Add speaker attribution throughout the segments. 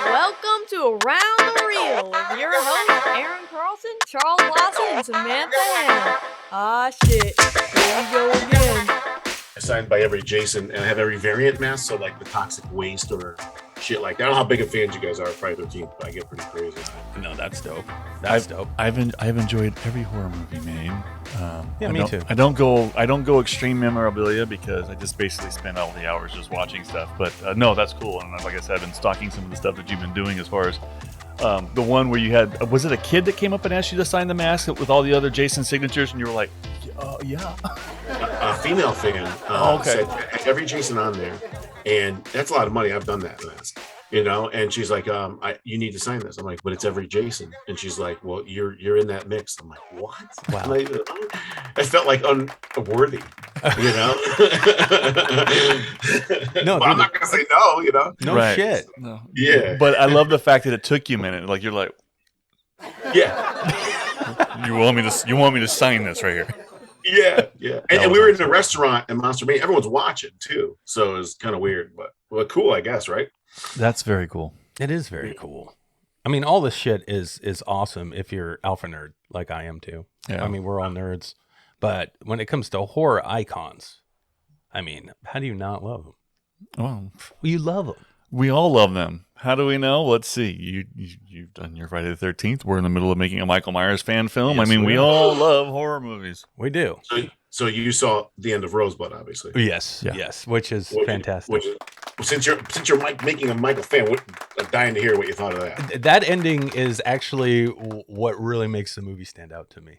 Speaker 1: Welcome to Around the Reel with your hosts, Aaron Carlson, Charles Lawson, and Samantha Hannah. Ah, shit. Here we go again.
Speaker 2: Signed by every Jason, and I have every variant mask, so like the toxic waste or shit like that. I don't know how big of fans you guys are of Friday 13th, but I get pretty crazy.
Speaker 3: No, that's dope. That's dope.
Speaker 4: I've enjoyed every horror movie made.
Speaker 3: Me too.
Speaker 4: I don't go extreme memorabilia because I just basically spend all the hours just watching stuff. But no, that's cool. And like I said, I've been stalking some of the stuff that you've been doing as far as the one where you had, was it a kid that came up and asked you to sign the mask with all the other Jason signatures, and you were like, yeah.
Speaker 2: A female fan said every Jason on there, and that's a lot of money. I've done that mask, and she's like, you need to sign this. I'm like, but it's every Jason. And she's like, well, you're in that mix. I'm like, what?
Speaker 3: Wow.
Speaker 2: Like, I felt like unworthy,
Speaker 3: No,
Speaker 2: but I'm not gonna say no,
Speaker 3: No
Speaker 4: Right.
Speaker 3: shit.
Speaker 4: No.
Speaker 2: Yeah.
Speaker 4: But I love the fact that it took you a minute. Like you're like,
Speaker 2: Yeah.
Speaker 4: you want me to sign this right here.
Speaker 2: Yeah. And we were in a restaurant in Monster Bay. Everyone's watching too, so it's kind of weird, but cool, I guess, right?
Speaker 4: That's very cool.
Speaker 3: It is very cool. I mean, all this shit is awesome if you're alpha nerd like I am too.
Speaker 4: Yeah.
Speaker 3: I mean, we're all nerds. But when it comes to horror icons, I mean, how do you not love them?
Speaker 4: Well,
Speaker 3: You love them.
Speaker 4: we all love them. How do we know? Let's see. You've done your Friday the 13th. We're in the middle of making a Michael Myers fan film.
Speaker 3: Yes,
Speaker 4: I mean,
Speaker 3: we
Speaker 4: we
Speaker 3: are.
Speaker 4: all love horror movies.
Speaker 3: We do.
Speaker 2: So you saw the end of Roseblood, obviously.
Speaker 3: Yes.
Speaker 4: Yeah.
Speaker 3: Yes. Which is fantastic.
Speaker 2: Since you're making a Michael fan, I'm dying to hear what you thought of that.
Speaker 3: That ending is actually what really makes the movie stand out to me.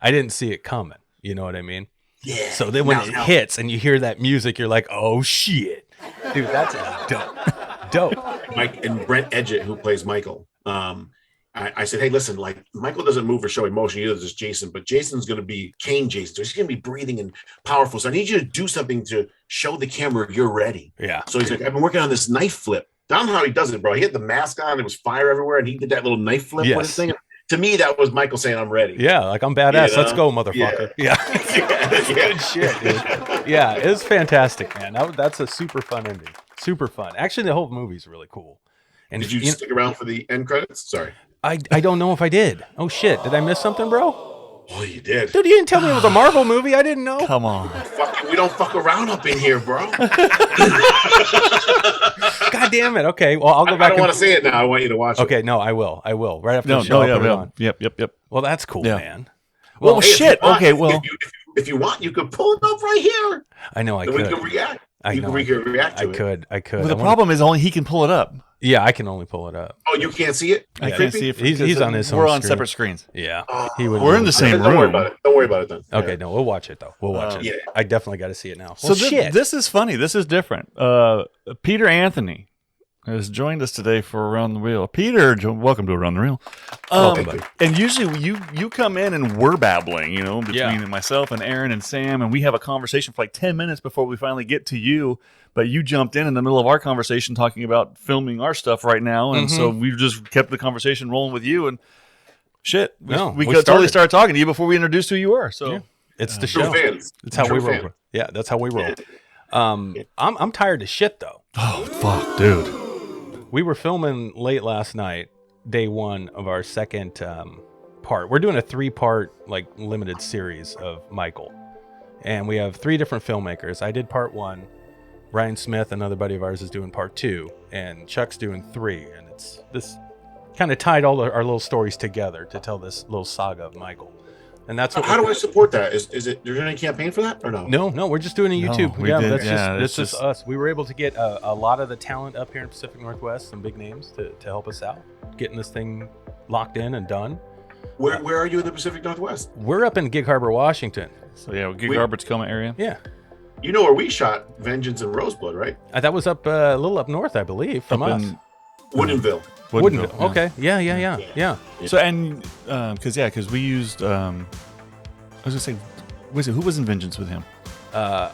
Speaker 3: I didn't see it coming. You know what I mean?
Speaker 2: Yeah.
Speaker 3: So then when it hits and you hear that music, you're like, oh shit. Dude, that's dope.
Speaker 2: Mike and Brent Edgett, who plays Michael, I said, hey, listen, like Michael doesn't move or show emotion either, just Jason, but Jason's going to be Kane Jason. So he's going to be breathing and powerful. So I need you to do something to show the camera you're ready.
Speaker 3: Yeah.
Speaker 2: So he's like, I've been working on this knife flip. I don't know how he does it, bro. He had the mask on. There was fire everywhere. And he did that little knife flip with his thing. To me, that was Michael saying, I'm ready.
Speaker 3: Yeah, like I'm badass. Let's go, motherfucker. Yeah. Good shit, dude. Yeah, it was fantastic, man. That's a super fun ending. Super fun. Actually, the whole movie's really cool. And
Speaker 2: Did you stick around for the end credits? Sorry.
Speaker 3: I don't know if I did. Oh shit, did I miss something, bro?
Speaker 2: Oh, you did.
Speaker 3: Dude, you didn't tell me it was a Marvel movie. I didn't know.
Speaker 4: Come on.
Speaker 2: We don't fuck around up in here, bro.
Speaker 3: God damn it. Okay, well, I'll go back.
Speaker 2: I don't want to say it now. I want you to watch it.
Speaker 3: Okay, no, I will. Right after the show. I'll put it on.
Speaker 4: Yep.
Speaker 3: Well, that's cool,
Speaker 4: Yeah.
Speaker 3: man.
Speaker 4: Well,
Speaker 2: Hey, if
Speaker 4: shit.
Speaker 2: you want-
Speaker 4: Okay, well.
Speaker 2: If you want, you could pull it up right here.
Speaker 3: I know I
Speaker 2: And we
Speaker 3: could.
Speaker 2: can react.
Speaker 3: I know.
Speaker 2: We can react to it.
Speaker 3: I could.
Speaker 4: Well, the problem is only he can pull it up.
Speaker 3: Yeah, I can only pull it up.
Speaker 2: Oh, you can't see it?
Speaker 4: I
Speaker 3: Yeah,
Speaker 4: can't see it.
Speaker 3: He's on his
Speaker 4: We're
Speaker 3: home
Speaker 4: on
Speaker 3: screen.
Speaker 4: separate screens.
Speaker 3: Yeah.
Speaker 2: Oh,
Speaker 3: He would.
Speaker 4: We're in the same
Speaker 2: Don't worry
Speaker 4: room.
Speaker 2: about it. Don't worry about it then.
Speaker 3: Okay,
Speaker 2: Yeah.
Speaker 3: no, we'll watch it though. We'll watch it.
Speaker 2: Yeah.
Speaker 3: I definitely got to see it now.
Speaker 4: So
Speaker 3: Well, shit.
Speaker 4: this is funny. This is different. Peter Anthony has joined us today for Around the Reel. Peter, welcome to Around the Reel.
Speaker 2: Thank you.
Speaker 4: And usually you come in and we're babbling, between myself and Aaron and Sam, and we have a conversation for like 10 minutes before we finally get to you. But you jumped in the middle of our conversation talking about filming our stuff right now, and so we've just kept the conversation rolling with you. And shit, we totally started talking to you before we introduced who you were. So
Speaker 3: it's the
Speaker 2: True
Speaker 3: show.
Speaker 2: fans.
Speaker 3: It's how
Speaker 2: True
Speaker 3: we roll.
Speaker 2: fan.
Speaker 3: Yeah, that's how we roll. I'm tired of shit though.
Speaker 4: oh fuck, dude.
Speaker 3: We were filming late last night, day one of our second part. We're doing a 3-part like limited series of Michael, and we have 3 different filmmakers. I did part 1. Ryan Smith, another buddy of ours, is doing part 2, and Chuck's doing 3. And it's this kind of tied all our little stories together to tell this little saga of Michael. And that's what.
Speaker 2: How do I support that? Is it? There's any campaign for that or no?
Speaker 3: No, we're just doing a YouTube.
Speaker 4: That's
Speaker 3: That's just us. We were able to get a lot of the talent up here in Pacific Northwest, some big names to help us out, getting this thing locked in and done.
Speaker 2: Where are you in the Pacific Northwest?
Speaker 3: We're up in Gig Harbor, Washington.
Speaker 4: So yeah, Gig Harbor, Tacoma area.
Speaker 3: Yeah.
Speaker 2: You know where we shot Vengeance and Roseblood, right?
Speaker 3: That was up a little up north, I believe, from
Speaker 4: Up
Speaker 3: us.
Speaker 4: in
Speaker 2: Woodinville.
Speaker 3: Woodinville.
Speaker 4: Yeah.
Speaker 3: Okay. Yeah.
Speaker 4: So and because we used I was gonna say, who was in Vengeance with him?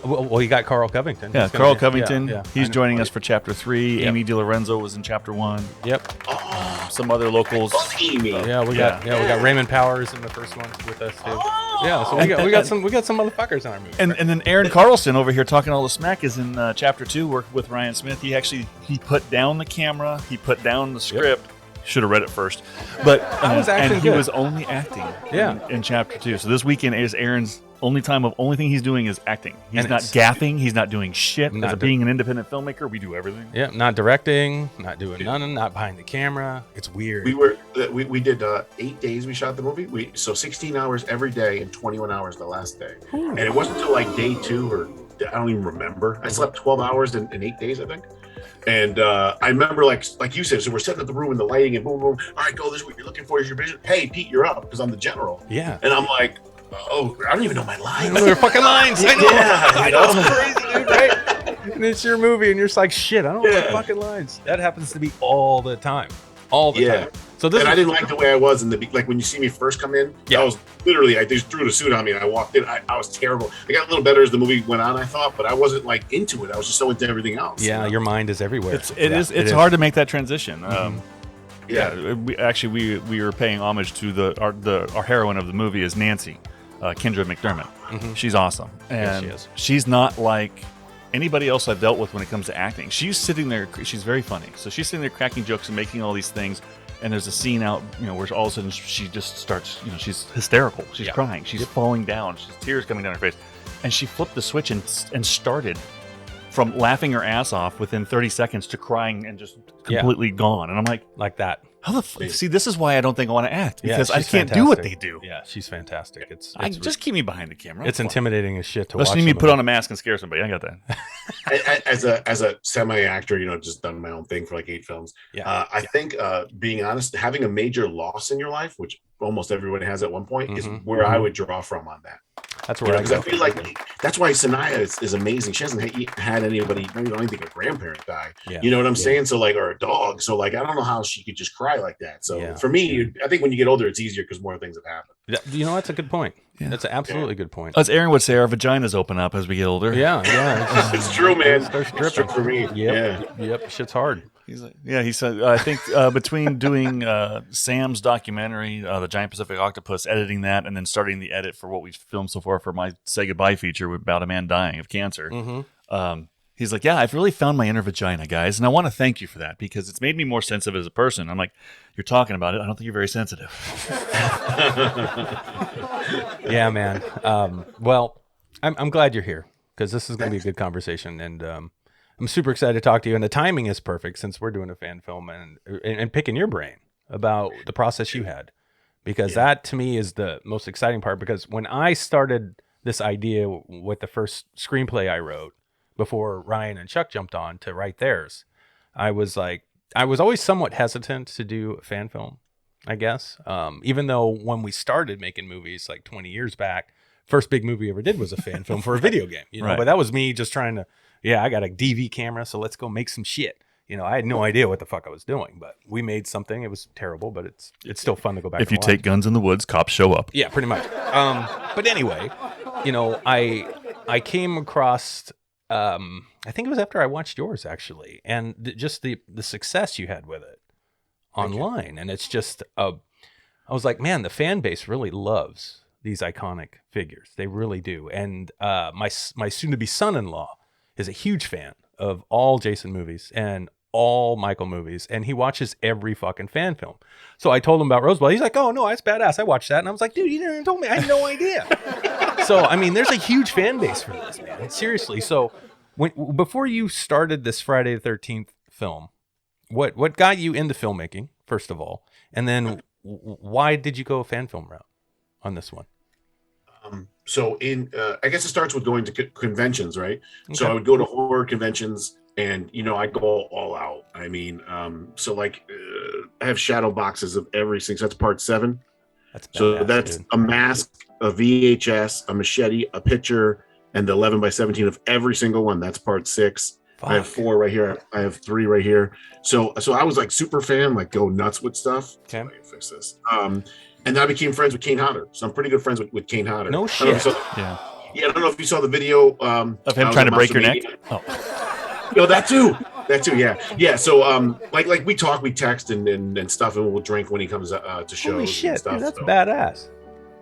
Speaker 3: Well, you got Carl Covington.
Speaker 4: Yeah, Carl Covington.
Speaker 3: Yeah,
Speaker 4: he's joining us for chapter 3.
Speaker 3: Yep.
Speaker 4: Amy DiLorenzo was in chapter 1.
Speaker 3: Yep.
Speaker 4: Some other locals.
Speaker 3: Yeah, we got Raymond Powers in the first one with us too. Yeah, so we got some motherfuckers in our movie.
Speaker 4: And then Aaron Carlson over here talking all the smack is in chapter 2, worked with Ryan Smith. He put down the camera, he put down the script. Yep. Should have read it first, but he was only acting. In chapter 2. So this weekend is Aaron's only thing he's doing is acting. He's not gaffing. He's not doing shit. As being an independent filmmaker, we do everything.
Speaker 3: Yeah, not directing, not doing nothing, not behind the camera. It's weird.
Speaker 2: We did 8 days. We shot the movie. So 16 hours every day and 21 hours the last day. And it wasn't until like day 2 or I don't even remember. I slept 12 hours in 8 days, I think. And I remember, like you said, so we're setting up the room and the lighting and boom, boom. All right, go. This is what you're looking for. Is your vision? Hey, Pete, you're up because I'm the general.
Speaker 3: Yeah.
Speaker 2: And I'm like, oh, I don't even know my lines.
Speaker 3: I know their fucking lines. I know.
Speaker 2: Yeah,
Speaker 3: I know. It's crazy, dude, right? And it's your movie, and you're just like, shit, I don't know the fucking lines. That happens to be all the time. All the time. So I didn't
Speaker 2: like the way I was in like when you see me first come in. I was literally, I just threw the suit on me and I walked in. I was terrible. I got a little better as the movie went on, I thought, but I wasn't like into it. I was just so into everything else.
Speaker 3: Yeah, your mind is everywhere.
Speaker 4: It's hard to make that transition.
Speaker 3: Mm-hmm.
Speaker 4: We were paying homage to our heroine of the movie is Nancy, Kendra McDermott. Mm-hmm. She's awesome, and
Speaker 3: she is.
Speaker 4: She's not like anybody else I've dealt with when it comes to acting. She's sitting there. She's very funny, so she's sitting there cracking jokes and making all these things. And there's a scene out, where all of a sudden she just starts, she's hysterical. She's crying. She's falling down. She's tears coming down her face. And she flipped the switch and started from laughing her ass off within 30 seconds to crying and just completely gone. And I'm like
Speaker 3: that.
Speaker 4: How the see? This is why I don't think I want to act because I can't
Speaker 3: fantastic.
Speaker 4: do what they do.
Speaker 3: Yeah, she's fantastic. It's
Speaker 4: just keep me behind the camera.
Speaker 3: It's intimidating as shit to watch.
Speaker 4: Let's need me put on a mask and scare somebody. I got that.
Speaker 2: As a semi actor, just done my own thing for like 8 films. Yeah, I think being honest, having a major loss in your life, which almost everybody has at one point, is where I would draw from on that.
Speaker 3: That's where
Speaker 2: I feel like that's why Sanaya is amazing. She hasn't had anybody, I don't think a grandparent die. Yeah. You know what I'm saying? So like, or a dog. So like, I don't know how she could just cry like that. So for me, I think when you get older, it's easier because more things have happened.
Speaker 3: That's a good point. Yeah. That's an absolutely good point.
Speaker 4: As Aaron would say, our vaginas open up as we get older.
Speaker 3: Yeah.
Speaker 2: It's true, man.
Speaker 3: It's true
Speaker 2: for me.
Speaker 3: Yep. Shit's hard.
Speaker 4: He said, I think between doing Sam's documentary, The Giant Pacific Octopus, editing that, and then starting the edit for what we've filmed so far for my Say Goodbye feature about a man dying of cancer, he's like, I've really found my inner vagina, guys, and I want to thank you for that because it's made me more sensitive as a person. I'm like, you're talking about it. I don't think you're very sensitive.
Speaker 3: Yeah, man. Well, I'm glad you're here because this is going to be a good conversation, and I'm super excited to talk to you, and the timing is perfect since we're doing a fan film and picking your brain about the process you had, because that to me is the most exciting part. Because when I started this idea with the first screenplay I wrote before Ryan and Chuck jumped on to write theirs, I was always somewhat hesitant to do a fan film, I guess. Even though when we started making movies like 20 years back, first big movie we ever did was a fan film for a video game,
Speaker 4: Right.
Speaker 3: But that was me just trying to, I got a DV camera, so let's go make some shit. I had no idea what the fuck I was doing, but we made something. It was terrible, but it's still fun to go back.
Speaker 4: If you take guns in the woods, cops show up.
Speaker 3: Yeah, pretty much. But anyway, I came across, I think it was after I watched yours actually, and just the success you had with it online, and it's just, I was like, man, the fan base really loves these iconic figures. They really do. And my soon-to-be son-in-law is a huge fan of all Jason movies and all Michael movies, and he watches every fucking fan film. So I told him about Roseblood. He's like, oh no, that's badass. I watched that. And I was like, dude, you didn't even told me. I had no idea. So, I mean, there's a huge fan base for this, man. Seriously. So before you started this Friday the 13th film, what got you into filmmaking, first of all? And then why did you go a fan film route on this one?
Speaker 2: So I guess it starts with going to conventions, right? Okay. So I would go to horror conventions and, I'd go all out. I mean, so like I have shadow boxes of every single, that's part 7. That's dude. A mask, a VHS, a machete, a picture, and the 11x17 of every single one. That's part 6. Fuck. I have 4 right here. I have 3 right here. So I was like super fan, like go nuts with stuff.
Speaker 3: Okay.
Speaker 2: Let me fix this. And then I became friends with Kane Hodder. So I'm pretty good friends with Kane Hodder.
Speaker 3: No shit.
Speaker 2: So, Yeah, I don't know if you saw the video
Speaker 4: Of him trying to break your neck. Oh.
Speaker 2: No, that too. Yeah. So, like we talk, we text and stuff, and we'll drink when he comes to shows.
Speaker 3: Holy shit,
Speaker 2: and stuff.
Speaker 3: dude, that's
Speaker 2: so.
Speaker 3: badass.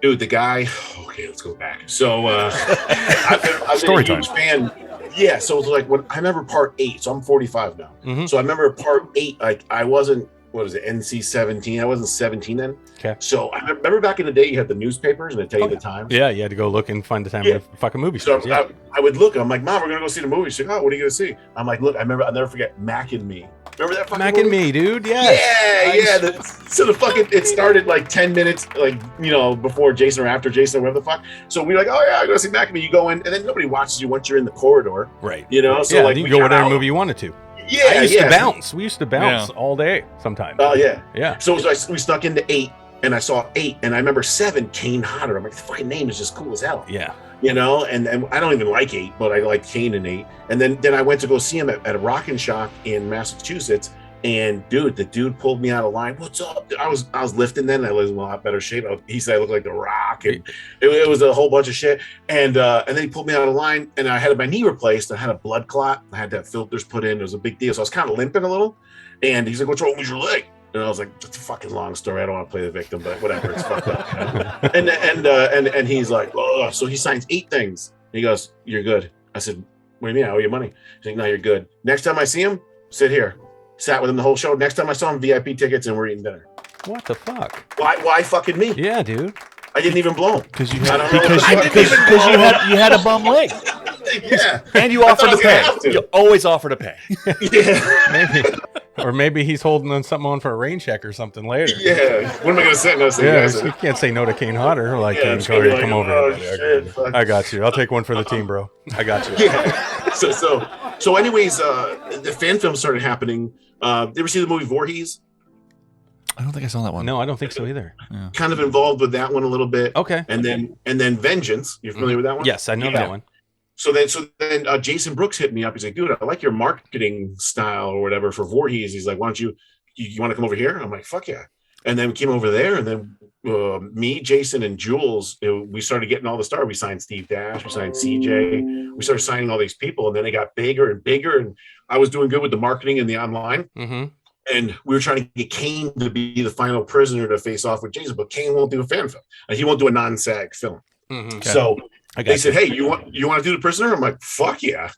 Speaker 2: Dude, the guy. Okay, let's go back. So, I've been
Speaker 4: Story
Speaker 2: a huge
Speaker 4: time.
Speaker 2: fan. Yeah, so it's like when I remember part 8. So I'm 45 now.
Speaker 3: Mm-hmm.
Speaker 2: So I remember part 8. Like I wasn't. What is it? NC-17. I wasn't 17 then.
Speaker 3: Okay.
Speaker 2: So I remember back in the day, you had the newspapers and they tell you the times.
Speaker 3: Yeah, you had to go look and find the time of the fucking movie
Speaker 2: So
Speaker 3: stars. Yeah.
Speaker 2: I would look. I'm like, Mom, we're gonna go see the movie. She's like, Oh, what are you gonna see? I'm like, Look, I'll never forget Mac and Me. Remember that fucking
Speaker 3: Mac
Speaker 2: movie?
Speaker 3: and Me, dude. Yes.
Speaker 2: Yeah. So the fucking it started like 10 minutes, like before Jason or after Jason or whatever the fuck. So we're like, oh yeah, I go see Mac and Me. You go in, and then nobody watches you once you're in the corridor.
Speaker 3: Right.
Speaker 2: So
Speaker 3: yeah,
Speaker 2: like
Speaker 3: you
Speaker 2: we
Speaker 3: can go
Speaker 2: got
Speaker 3: whatever
Speaker 2: out.
Speaker 3: movie you wanted to.
Speaker 2: Yeah,
Speaker 3: I used to bounce. We used to bounce all day sometimes.
Speaker 2: Oh yeah.
Speaker 3: Yeah.
Speaker 2: So we snuck into 8, and I saw 8, and I remember 7, Kane Hodder. I'm like, the fucking name is just cool as hell.
Speaker 3: Yeah.
Speaker 2: And I don't even like 8, but I like Kane in 8. And then I went to go see him at a Rock and Shock in Massachusetts. And dude, the dude pulled me out of line. What's up? I was lifting then. I was in a lot better shape. He said I looked like The Rock, and it was a whole bunch of shit. And then he pulled me out of line, and I had my knee replaced. I had a blood clot. I had to have filters put in. It was a big deal. So I was kind of limping a little. And he's like, "What's wrong with your leg?" And I was like, "It's a fucking long story. I don't want to play the victim, but whatever. It's fucked up." And he's like, "Oh," so he signs 8 things. He goes, "You're good." I said, "What do you mean? I owe you money?" He's like, "No, you're good. Next time I see him, sit here." Sat with him the whole show. Next time I saw him, VIP tickets, and we're eating dinner.
Speaker 3: What the fuck?
Speaker 2: Why fucking me?
Speaker 3: Yeah, dude.
Speaker 2: I didn't even blow him.
Speaker 3: Because you
Speaker 2: I
Speaker 3: had
Speaker 2: don't know.
Speaker 4: you had a bum leg.
Speaker 2: Yeah.
Speaker 4: And you offered to pay.
Speaker 2: to.
Speaker 4: You always offer to pay.
Speaker 2: Yeah.
Speaker 3: maybe he's holding on something on for a rain check or something later.
Speaker 2: Yeah. What am I going to say? No, say
Speaker 3: Yeah,
Speaker 2: yes.
Speaker 3: you can't say no to Kane Hodder. Like,
Speaker 2: Yeah,
Speaker 3: Kane
Speaker 2: it's gonna be
Speaker 3: Hodder,
Speaker 2: like,
Speaker 3: come over
Speaker 2: oh,
Speaker 3: here.
Speaker 2: shit, fuck.
Speaker 3: I got you. I'll take one for the team, bro. I got you.
Speaker 2: Yeah. So anyways, the fan film started happening. You ever see the movie Voorhees?
Speaker 4: I don't think I saw that one.
Speaker 3: No, I don't think so either.
Speaker 4: Yeah.
Speaker 2: Kind of involved with that one a little bit.
Speaker 3: Okay.
Speaker 2: And then Vengeance. You're familiar with that one?
Speaker 3: Yes, I know that one.
Speaker 2: So then Jason Brooks hit me up. He's like, "Dude, I like your marketing style or whatever for Voorhees." He's like, "Why don't you want to come over here?" I'm like, "Fuck yeah!" And then we came over there, and then me, Jason, and Jules, we started getting all the stars. We signed Steve Dash, we signed CJ, we started signing all these people, and then it got bigger and bigger. And I was doing good with the marketing and the online.
Speaker 3: Mm-hmm.
Speaker 2: And we were trying to get Kane to be the final prisoner to face off with Jason, but Kane won't do a fan film. He won't do a non-SAG film.
Speaker 3: Mm-hmm. Okay.
Speaker 2: So they said, "Hey, you want to do the prisoner?" I'm like, "Fuck yeah!"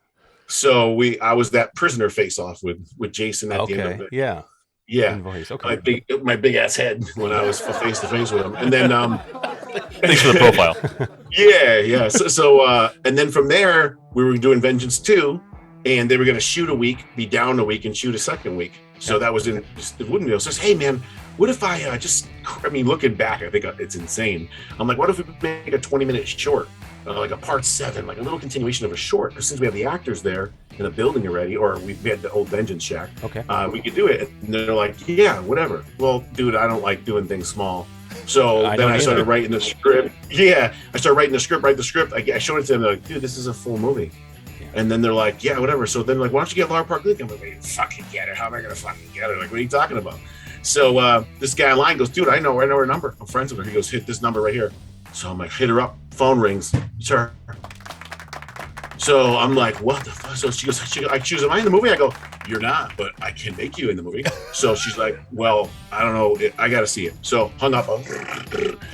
Speaker 2: So I was that prisoner face off with Jason at the end of it.
Speaker 3: Yeah.
Speaker 2: Yeah.
Speaker 3: Okay.
Speaker 2: My big ass head when I was face to face with him, and then
Speaker 4: Thanks for the profile.
Speaker 2: yeah. So and then from there we were doing Vengeance 2, and they were going to shoot a week, be down a week, and shoot a second week. So that was in Woodinville. So I says, "Hey man, what if I looking back, I think it's insane. I'm like, what if we make a 20-minute short, like a part 7, like a little continuation of a short? Because since we have the actors there in the building already, or we had the old Vengeance Shack,
Speaker 3: okay,
Speaker 2: we could do it." And they're like, "Yeah, whatever." Well, dude, I don't like doing things small. So then I started writing the script. Yeah, I started writing the script, I showed it to them. They're like, "Dude, this is a full movie." And then they're like, "Yeah, whatever." So then like, "Why don't you get Laura Park Luke?" I'm like, "Wait, fucking get her. How am I going to fucking get her?" Like, what are you talking about? So this guy online goes, "Dude, I know her number. I'm friends with her." He goes, "Hit this number right here." So I'm like, hit her up. Phone rings. It's her. So I'm like, what the fuck? So she goes, "Am I in the movie?" I go, "You're not, but I can make you in the movie." So she's like, "Well, I don't know. I got to see it." So hung up.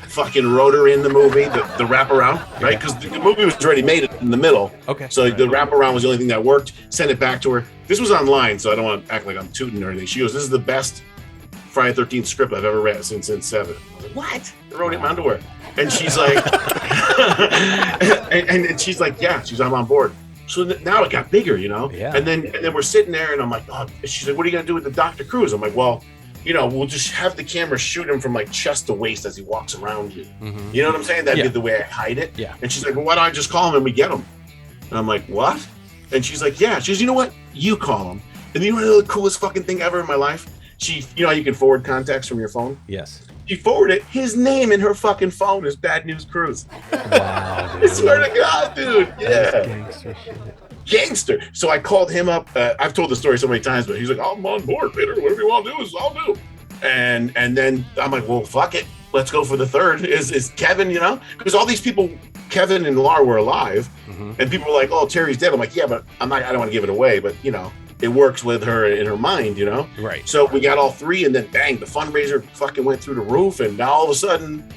Speaker 2: Fucking wrote her in the movie, the wraparound, right? Because the movie was already made in the middle. Okay. So the wraparound was the only thing that worked. Sent it back to her. This was online, so I don't want to act like I'm tooting or anything. She goes, "This is the best Friday the 13th script I've ever read since 7. I was like, "What?" I wrote it in my underwear. And she's like, and she's like, "Yeah," I'm on board. So now it got bigger, Yeah. And then we're sitting there, and I'm like, "Oh," she's like, "What are you gonna do with the Dr. Cruz?" I'm like, "Well, we'll just have the camera shoot him from like chest to waist as he walks around you."
Speaker 3: Mm-hmm.
Speaker 2: You know what I'm saying? That'd be the way I hide it.
Speaker 3: Yeah.
Speaker 2: And she's like, "Well, why don't I just call him and we get him?" And I'm like, "What?" And she's like, "Yeah." She goes, "You know what? You call him." And you know the coolest fucking thing ever in my life? She, how you can forward contacts from your phone?
Speaker 3: Yes.
Speaker 2: She forwarded his name in her fucking phone is Bad News Cruz.
Speaker 3: Wow,
Speaker 2: I swear to God, dude. Yeah.
Speaker 3: That's gangster shit.
Speaker 2: Gangster. So I called him up. I've told the story so many times, but he's like, "I'm on board, Peter. Whatever you want to do is I'll do." And then I'm like, "Well, fuck it. Let's go for the third." Is Kevin, because all these people Kevin and Lar were alive,
Speaker 3: Mm-hmm.
Speaker 2: and people were like, "Oh, Terry's dead." I'm like, "Yeah, but I don't want to give it away, but you know, it works with her in her mind, you know."
Speaker 3: Right.
Speaker 2: So we got all three, and then bang, the fundraiser fucking went through the roof, and now all of a sudden,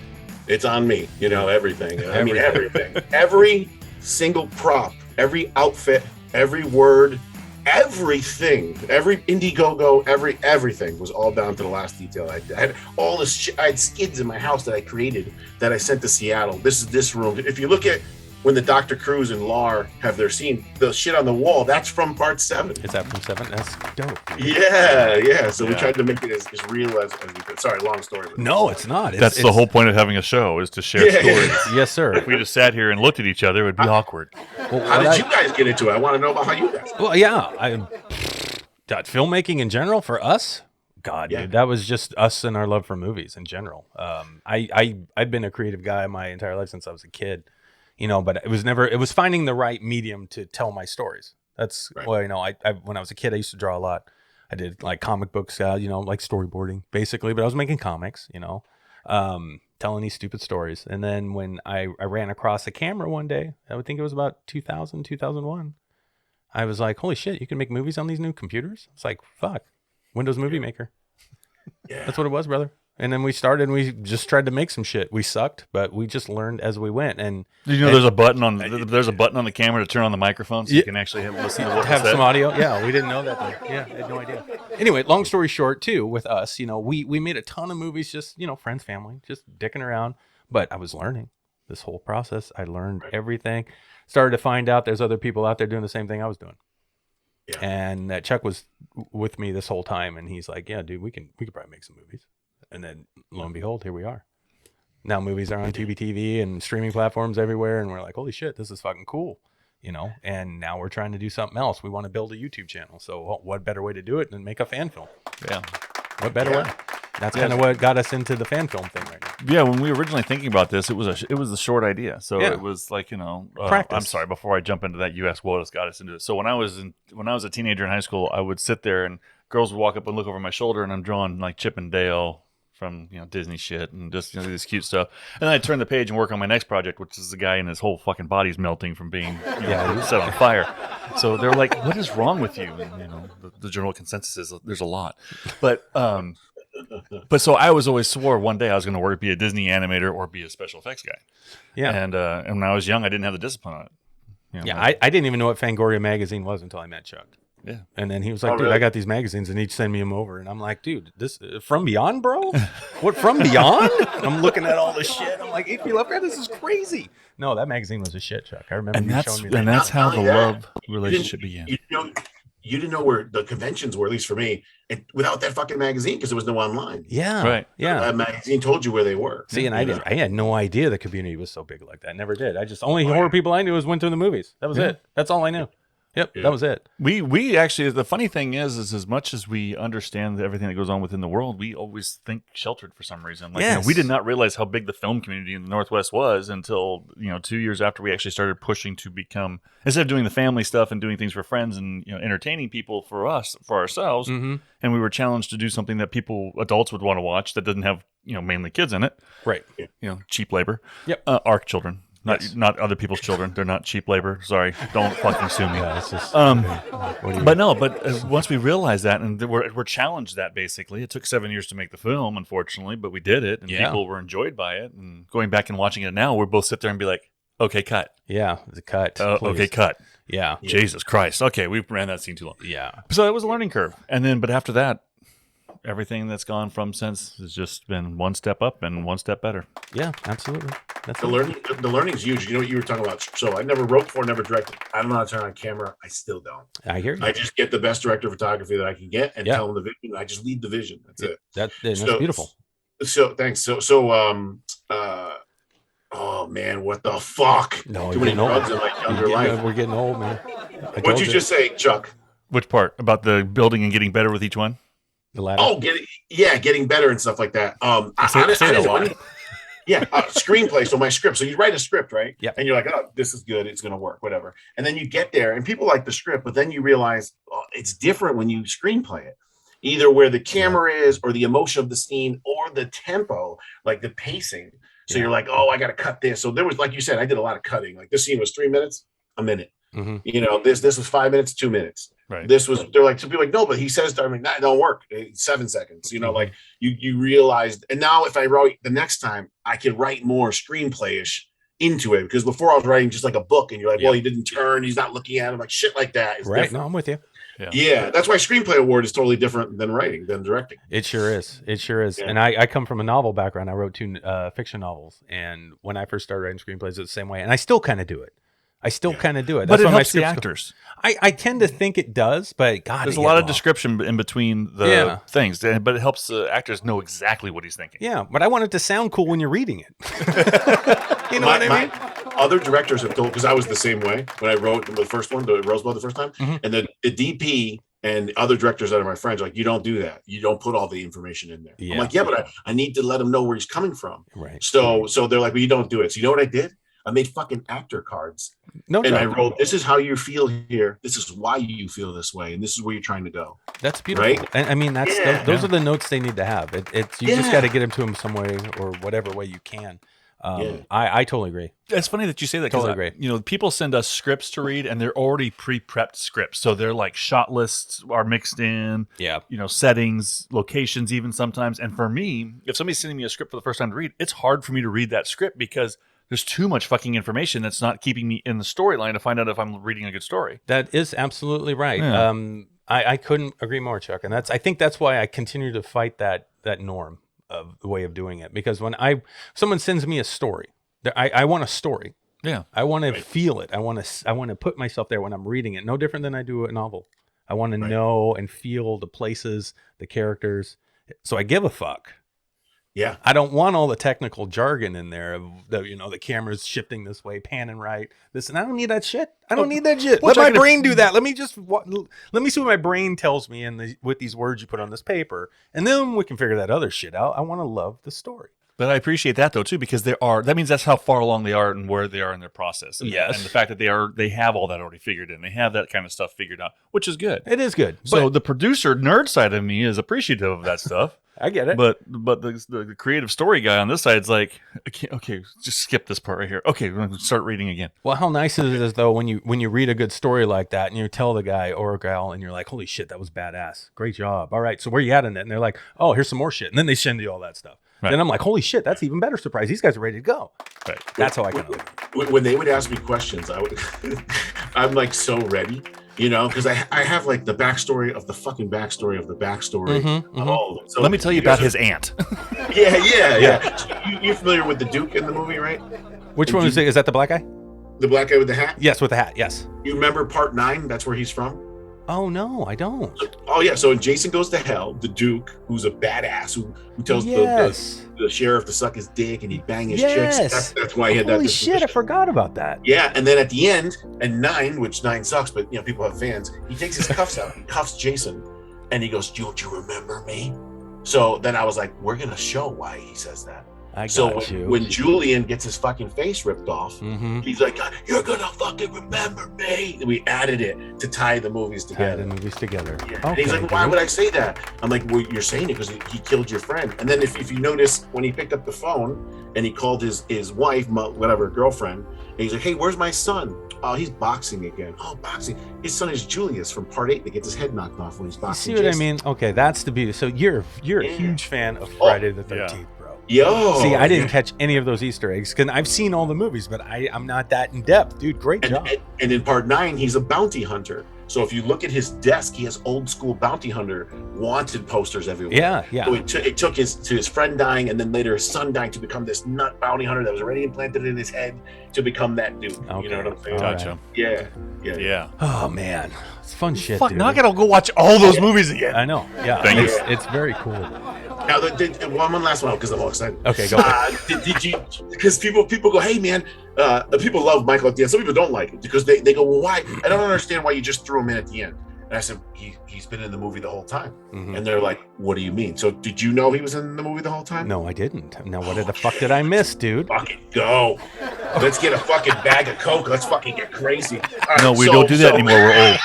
Speaker 2: it's on me. You know, everything. I mean, everything. Every single prop, every outfit, every word, everything, every Indiegogo, everything was all down to the last detail. I had all this shit. I had skids in my house that I created that I sent to Seattle. This is this room. If you look at when the Dr. Cruz and Lar have their scene, the shit on the wall, that's from part 7.
Speaker 3: Is that from 7? That's dope.
Speaker 2: Yeah. So we tried to make it as real as we could. Sorry, long story. But
Speaker 3: No, it's not.
Speaker 4: That's the whole point of having a show, is to share stories.
Speaker 3: Yes, sir.
Speaker 4: If we just sat here and looked at each other, it would be awkward.
Speaker 3: Well,
Speaker 2: How did you guys get into it? I want to know about how you guys.
Speaker 3: Well, yeah, filmmaking in general for us. God, dude, that was just us and our love for movies in general. I've been a creative guy my entire life since I was a kid, you know. But it was finding the right medium to tell my stories. That's well, you know, I when I was a kid, I used to draw a lot. I did like comic books, you know, like storyboarding basically. But I was making comics, you know, telling these stupid stories. And then when I ran across a camera one day, I would think it was about 2000, 2001. I was like, holy shit, you can make movies on these new computers? It's like, fuck, Windows Movie Maker.
Speaker 2: Yeah.
Speaker 3: That's what it was, brother. And then we started and we just tried to make some shit. We sucked, but we just learned as we went. And
Speaker 4: Did you know there's a button on the camera to turn on the microphone so you can actually listen to what
Speaker 3: have
Speaker 4: was said?
Speaker 3: some audio? Yeah, we didn't know that though. Yeah, I had no idea. Anyway, long story short, too, with us, you know, we made a ton of movies, just, you know, friends, family, just dicking around. But I was learning this whole process. I learned everything. Started to find out there's other people out there doing the same thing I was doing. Yeah. And Chuck was with me this whole time, and he's like, "Yeah, dude, we could probably make some movies." And then lo and behold, here we are. Now movies are on Tubi TV and streaming platforms everywhere, and we're like, "Holy shit, this is fucking cool," you know. And now we're trying to do something else. We want to build a YouTube channel. So what better way to do it than make a fan film?
Speaker 4: Yeah.
Speaker 3: What better way? That's kind of what got us into the fan film thing right now.
Speaker 4: Yeah, when we were originally thinking about this, it was a short idea. So it was like, you know,
Speaker 3: practice.
Speaker 4: I'm sorry, before I jump into that, you asked what got us into it. So when I was a teenager in high school, I would sit there and girls would walk up and look over my shoulder, and I'm drawing like Chip and Dale from, you know, Disney shit and just, you know, this cute stuff. And then I'd turn the page and work on my next project, which is the guy and his whole fucking body's melting from being set on fire. So they're like, "What is wrong with you?" And, you know, the general consensus is there's a lot. But so I was always swore one day I was going to be a Disney animator or be a special effects guy. Yeah. And when I was young, I didn't have the discipline on it. You know,
Speaker 3: I didn't even know what Fangoria magazine was until I met Chuck. Yeah. And then he was like, "Dude, really? I got these magazines," and he'd send me them over. And I'm like, "Dude, this From Beyond, bro? What, From Beyond?" I'm looking at all this shit. I'm like, "HP Lovecraft, this is crazy." No, that magazine was a shit, Chuck. I remember you showing me that.
Speaker 4: And that's how the love relationship began.
Speaker 2: You didn't know where the conventions were, at least for me, without that fucking magazine, because there was no online.
Speaker 3: Yeah.
Speaker 4: Right.
Speaker 3: Yeah.
Speaker 2: That magazine told you where they were.
Speaker 3: See, and I had no idea the community was so big like that. Never did. I just, only horror people I knew went to the movies. That was it. That's all I knew. Yep, that was it.
Speaker 4: We actually, the funny thing is as much as we understand everything that goes on within the world, we always think sheltered for some reason. Like, you know, we did not realize how big the film community in the Northwest was until, you know, 2 years after we actually started pushing to become, instead of doing the family stuff and doing things for friends and, you know, entertaining people for ourselves, and we were challenged to do something that adults would want to watch that doesn't have, you know, mainly kids in it.
Speaker 3: Right.
Speaker 4: You know, cheap labor.
Speaker 3: Yep.
Speaker 4: Our children. Not other people's children. They're not cheap labor. Sorry, don't fucking sue me.
Speaker 3: Yeah, it's just,
Speaker 4: but once we realized that, and we're challenged that basically, it took 7 years to make the film, unfortunately, but we did it, and people were enjoyed by it. And going back and watching it now, we both sit there and be like, "Okay, cut."
Speaker 3: Yeah, the cut.
Speaker 4: Okay, cut.
Speaker 3: Yeah.
Speaker 4: Jesus Christ. Okay, we ran that scene too long.
Speaker 3: Yeah.
Speaker 4: So it was a learning curve, but after that, everything that's gone from since has just been one step up and one step better.
Speaker 3: Yeah, absolutely. That's
Speaker 2: the learning's huge. You know what you were talking about? So I never wrote before, never directed. I don't know how to turn on camera. I still don't.
Speaker 3: I hear you.
Speaker 2: I just get the best director of photography that I can get and tell them the vision. I just lead the vision. That's it.
Speaker 3: That's beautiful.
Speaker 2: So thanks. Oh man, what the fuck?
Speaker 3: No,
Speaker 2: too many drugs in my younger life.
Speaker 3: We're getting old, man.
Speaker 2: What'd you just say, Chuck?
Speaker 4: Which part about the building and getting better with each one?
Speaker 3: The ladder.
Speaker 2: Oh, getting better and stuff like that. Screenplay. So my script. So you write a script, right?
Speaker 3: Yeah.
Speaker 2: And you're like, "Oh, this is good. It's going to work, whatever." And then you get there, and people like the script, but then you realize it's different when you screenplay it. Either where the camera is, or the emotion of the scene, or the tempo, like the pacing. So you're like, oh, I got to cut this. So there was, like you said, I did a lot of cutting. Like this scene was 3 minutes, a minute. You know, this was 5 minutes, 2 minutes.
Speaker 4: Right.
Speaker 2: This was, they're like, some people are like, no, but he says, I mean, that don't work. It's 7 seconds, you know, like you realized. And now if I wrote the next time, I can write more screenplay-ish into it, because before I was writing just like a book and you're like, well, he didn't turn, he's not looking at him, like shit like that is
Speaker 3: right.
Speaker 2: different.
Speaker 3: No, I'm with you.
Speaker 2: Yeah, that's why screenplay award is totally different than writing, than directing.
Speaker 3: It sure is. It sure is. And I come from a novel background. I wrote 2 fiction novels, and when I first started writing screenplays, it's the same way. And I still kind of do it. That's
Speaker 4: but it helps the actors.
Speaker 3: I tend to think it does, but God,
Speaker 4: there's a lot of description in between the things, but it helps the actors know exactly what he's thinking.
Speaker 3: Yeah, but I want it to sound cool when you're reading it. You know what I mean?
Speaker 2: Other directors have told, because I was the same way when I wrote the first one, the Roseblood, the first time, and the DP and other directors that are my friends, like, you don't do that. You don't put all the information in there. I'm like, yeah, but I need to let them know where he's coming from.
Speaker 3: Right.
Speaker 2: So they're like, well, you don't do it. So you know what I did? I made fucking actor cards. I wrote, this is how you feel here. This is why you feel this way. And this is where you're trying to go.
Speaker 3: That's beautiful. Right? And I mean, those are the notes they need to have. You just got to get them to them some way, or whatever way you can. I totally agree.
Speaker 4: It's funny that you say that.
Speaker 3: Totally agree.
Speaker 4: You know, people send us scripts to read, and they're already pre-prepped scripts. So they're like shot lists are mixed in.
Speaker 3: Yeah.
Speaker 4: You know, settings, locations, even sometimes. And for me, if somebody's sending me a script for the first time to read, it's hard for me to read that script because there's too much fucking information that's not keeping me in the storyline to find out if I'm reading a good story.
Speaker 3: That is absolutely right.
Speaker 4: Yeah.
Speaker 3: I couldn't agree more, Chuck. And I think that's why I continue to fight that norm of the way of doing it. Because when someone sends me a story, I want a story.
Speaker 4: Yeah.
Speaker 3: I want to feel it. I want to put myself there when I'm reading it. No different than I do a novel. I want to know and feel the places, the characters. So I give a fuck.
Speaker 2: Yeah.
Speaker 3: I don't want all the technical jargon in there of the camera's shifting this way, panning right. And I don't need that shit. I don't need that shit. Let my brain do that. Let me see what my brain tells me with these words you put on this paper, and then we can figure that other shit out. I want to love the story.
Speaker 4: But I appreciate that though too, because that means that's how far along they are and where they are in their process. And,
Speaker 3: yes.
Speaker 4: And the fact that they have all that already figured in. They have that kind of stuff figured out, which is good.
Speaker 3: It is good.
Speaker 4: So the producer nerd side of me is appreciative of that stuff.
Speaker 3: I get it.
Speaker 4: But the creative story guy on this side is like, okay, just skip this part right here. Okay, we're going to start reading again.
Speaker 3: Well, how nice is it though when you read a good story like that and you tell the guy or a gal and you're like, holy shit, that was badass. Great job. All right, so where you at in it? And they're like, oh, here's some more shit. And then they send you all that stuff. Right. Then I'm like, holy shit, that's even better surprise. These guys are ready to go.
Speaker 4: Right.
Speaker 3: That's how I kind of
Speaker 2: when they would ask me questions, I'm like so ready, because I have like the backstory of the fucking backstory of the backstory of all of them. So
Speaker 4: let me tell you about his aunt.
Speaker 2: Yeah. You're familiar with the Duke in the movie, right?
Speaker 3: Which one is it? Is that the black guy?
Speaker 2: The black guy with the hat?
Speaker 3: Yes, with the hat, yes.
Speaker 2: You remember part 9? That's where he's from?
Speaker 3: Oh, no, I don't.
Speaker 2: Oh, yeah. So in Jason Goes to Hell, the Duke, who's a badass, who tells the sheriff to suck his dick and he'd bang his chicks. That's why he had that.
Speaker 3: Holy shit, I forgot about that.
Speaker 2: Yeah, and then at the end, and 9, which 9 sucks, but people have fans, he takes his cuffs out, he cuffs Jason, and he goes, don't you remember me? So then I was like, we're going to show why he says that. When Julian gets his fucking face ripped off, he's like, you're gonna fucking remember me. And we added it to tie the movies together. Yeah.
Speaker 3: Okay,
Speaker 2: and he's like, why would I say that? I'm like, well, you're saying it because he killed your friend. And then if you notice, when he picked up the phone and he called his wife, whatever, girlfriend, and he's like, hey, where's my son? Oh, he's boxing again. Oh, boxing. His son is Julius from part 8 that gets his head knocked off when he's boxing.
Speaker 3: You see what I mean? Okay, that's the beauty. So you're a huge fan of Friday the 13th.
Speaker 2: Yo,
Speaker 3: see, I didn't catch any of those Easter eggs because I've seen all the movies, but I'm not that in depth, dude. Great job.
Speaker 2: And in part 9, he's a bounty hunter. So if you look at his desk, he has old school bounty hunter wanted posters everywhere.
Speaker 3: Yeah.
Speaker 2: So it took his friend dying, and then later his son dying to become this nut bounty hunter that was already implanted in his head to become that dude.
Speaker 3: Okay.
Speaker 2: You know what I'm saying?
Speaker 4: Gotcha.
Speaker 2: Yeah.
Speaker 3: Oh man, it's fun shit. Dude.
Speaker 4: Now I gotta go watch all those movies again.
Speaker 3: I know. Yeah, it's very cool.
Speaker 2: Now, one last one because I'm all excited.
Speaker 3: Okay, go.
Speaker 2: Did you? Because people go, hey man, people love Michael at the end. Some people don't like it because they go, well, why? I don't understand why you just threw him in at the end. And I said, he's been in the movie the whole time. And they're like, what do you mean? So did you know he was in the movie the whole time?
Speaker 3: No, I didn't. Now, what the fuck did I miss, dude?
Speaker 2: Fucking go. Let's get a fucking bag of Coke. Let's fucking get crazy.
Speaker 4: No, we don't do that anymore. We're old.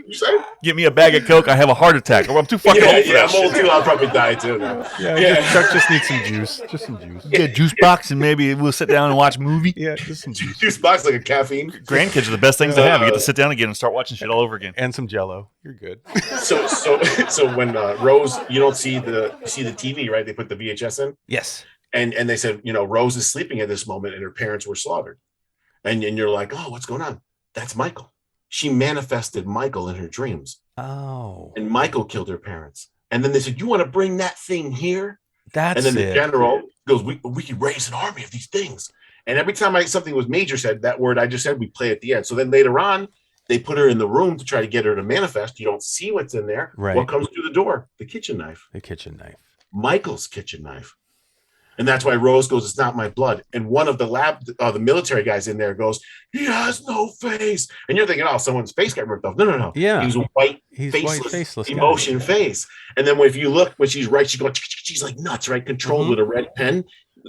Speaker 2: You say?
Speaker 4: Get me a bag of Coke. I have a heart attack. Or I'm too fucking old for that
Speaker 2: I'm old
Speaker 4: shit.
Speaker 2: too. I'll probably die too. Now.
Speaker 3: Chuck just needs some juice. Just some juice.
Speaker 4: Get a juice box and maybe we'll sit down and watch a movie.
Speaker 3: Yeah, just some juice.
Speaker 2: Juice box like a caffeine.
Speaker 4: Grandkids are the best things to have. You get to sit down again and start watching shit all over again.
Speaker 3: And some Jello. You're good.
Speaker 2: So when Rose, you don't see the TV, right? They put the VHS in.
Speaker 3: Yes.
Speaker 2: And they said, Rose is sleeping at this moment, and her parents were slaughtered. And you're like, oh, what's going on? That's Michael. She manifested Michael in her dreams.
Speaker 3: Oh.
Speaker 2: And Michael killed her parents. And then they said, you want to bring that thing here?
Speaker 3: That's
Speaker 2: and then the
Speaker 3: it.
Speaker 2: general goes, we could raise an army of these things. And every time something was major said, that word I just said, we play at the end. So then later on, they put her in the room to try to get her to manifest. You don't see what's in there.
Speaker 3: Right.
Speaker 2: What comes through the door? The kitchen knife.
Speaker 3: The kitchen knife.
Speaker 2: Michael's kitchen knife. And that's why Rose goes, it's not my blood. And one of the military guys in there goes, he has no face. And you're thinking, oh, someone's face got ripped off. No.
Speaker 3: Yeah.
Speaker 2: He's a white,
Speaker 3: faceless
Speaker 2: emotion
Speaker 3: guy.
Speaker 2: face. And then if you look, when she's right, she's like nuts, right? Controlled with a red pen.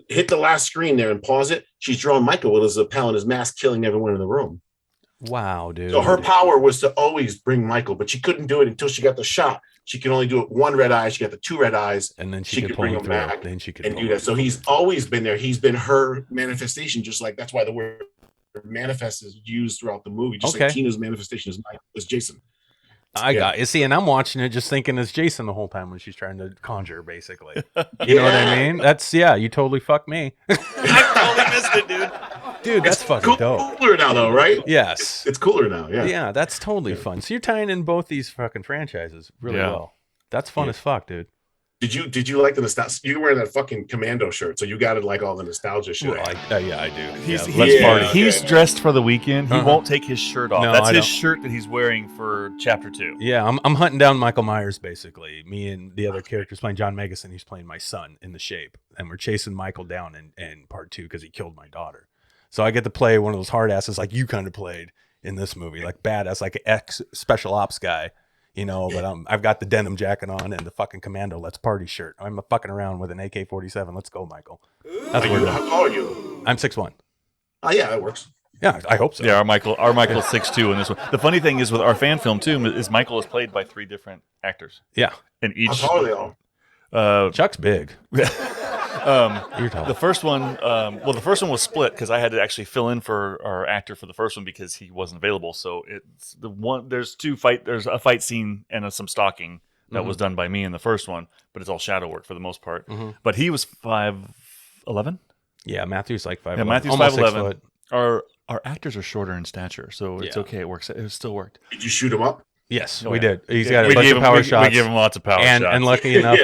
Speaker 2: Hit the last screen there and pause it. She's drawing Michael with his lapel and his mask, killing everyone in the room.
Speaker 3: Wow, dude.
Speaker 2: So her power was to always bring Michael, but she couldn't do it until she got the shot. She could only do it one red eye. She got the two red eyes,
Speaker 3: and then
Speaker 2: she could
Speaker 3: pull
Speaker 2: bring
Speaker 3: him
Speaker 2: him
Speaker 3: through.
Speaker 2: back
Speaker 3: Then she could
Speaker 2: and do that. So he's always been there. He's been her manifestation, just like that's why the word manifest is used throughout the movie. Just like Tina's manifestation is Jason.
Speaker 3: I got you. See, and I'm watching it just thinking it's Jason the whole time when she's trying to conjure, basically. You know what I mean? That's you totally fucked me.
Speaker 4: I totally missed it, dude.
Speaker 3: Dude, that's fucking dope.
Speaker 2: Cooler now, though, right?
Speaker 3: Yes,
Speaker 2: it's cooler now. Yeah,
Speaker 3: yeah, that's totally fun. So you're tying in both these fucking franchises really well. That's fun as fuck, dude.
Speaker 2: Did you like the nostalgia? You were wearing that fucking commando shirt, so you got to like all the nostalgia shit.
Speaker 3: Well, yeah, I do.
Speaker 4: Let's party. He's dressed for the weekend. He won't take his shirt off.
Speaker 3: No,
Speaker 4: That's his shirt that he's wearing for chapter 2.
Speaker 3: Yeah, I'm hunting down Michael Myers, basically. Me and the other characters playing John Megason. He's playing my son in The Shape, and we're chasing Michael down in part 2 because he killed my daughter. So I get to play one of those hard asses like you kind of played in this movie, like badass, like an ex special ops guy. But I've got the denim jacket on and the fucking commando let's party shirt. I'm fucking around with an AK-47. Let's go, Michael.
Speaker 2: That's how tall are you?
Speaker 3: I'm 6'1".
Speaker 2: Oh yeah, that works.
Speaker 3: Yeah, I hope so.
Speaker 4: Yeah, our Michael's 6'2" in this one. The funny thing is with our fan film too is Michael is played by 3 different actors.
Speaker 3: Yeah,
Speaker 4: and each.
Speaker 2: How tall are they all?
Speaker 3: Chuck's big.
Speaker 4: The first one, the first one was split because I had to actually fill in for our actor for the first one because he wasn't available. So it's there's a fight scene and some stalking that was done by me in the first one, but it's all shadow work for the most part. But he was 5'11".
Speaker 3: Yeah, Matthew's like 5'11".
Speaker 4: Yeah, Matthew's
Speaker 3: Almost
Speaker 4: 5'11". Our actors are shorter in stature, so it's okay. It works. It still worked.
Speaker 2: Did you shoot him up?
Speaker 3: Yes, we did. He's got a bunch of power shots.
Speaker 4: We gave him lots of power shots.
Speaker 3: And lucky enough,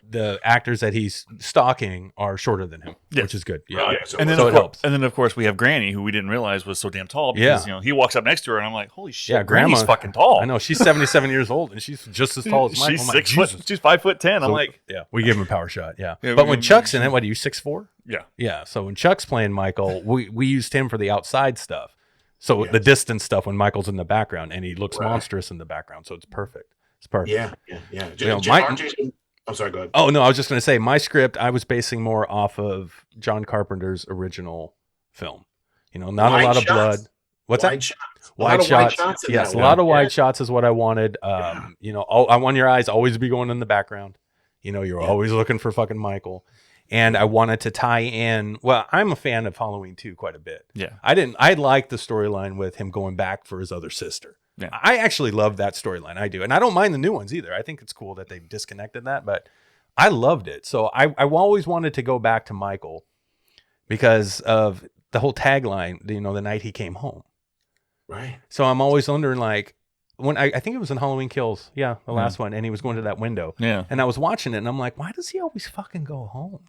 Speaker 3: the actors that he's stalking are shorter than him, which is good. Yeah,
Speaker 4: and then it helps. And then of course we have Granny, who we didn't realize was so damn tall because he walks up next to her, and I'm like, holy shit,
Speaker 3: yeah,
Speaker 4: Granny's fucking tall.
Speaker 3: I know, she's 77 years old, and she's just as tall as Michael.
Speaker 4: She's 6 foot. She's 5'10". I'm like,
Speaker 3: we give him a power shot. Yeah, but when Chuck's in it, what are you 6'4"? Yeah. So when Chuck's playing Michael, we used him for the outside stuff. So the distance stuff when Michael's in the background, and he looks monstrous in the background. So it's perfect. It's perfect.
Speaker 2: Yeah. I'm sorry, go ahead.
Speaker 3: Oh, no, I was just going to say, my script, I was basing more off of John Carpenter's original film. Not a lot of blood. What's that? Wide shots. Yes, a lot of wide shots is what I wanted. I want your eyes always be going in the background. You're always looking for fucking Michael. And I wanted to tie in. Well, I'm a fan of Halloween 2 quite a bit.
Speaker 4: Yeah.
Speaker 3: I liked the storyline with him going back for his other sister. Yeah. I actually love that storyline. I do. And I don't mind the new ones either. I think it's cool that they've disconnected that, but I loved it. So I always wanted to go back to Michael because of the whole tagline, the night he came home.
Speaker 2: Right.
Speaker 3: So I'm always wondering, like, when I think it was in Halloween Kills. Yeah, the last one. And he was going to that window. Yeah. And I was watching it and I'm like, why does he always fucking go home?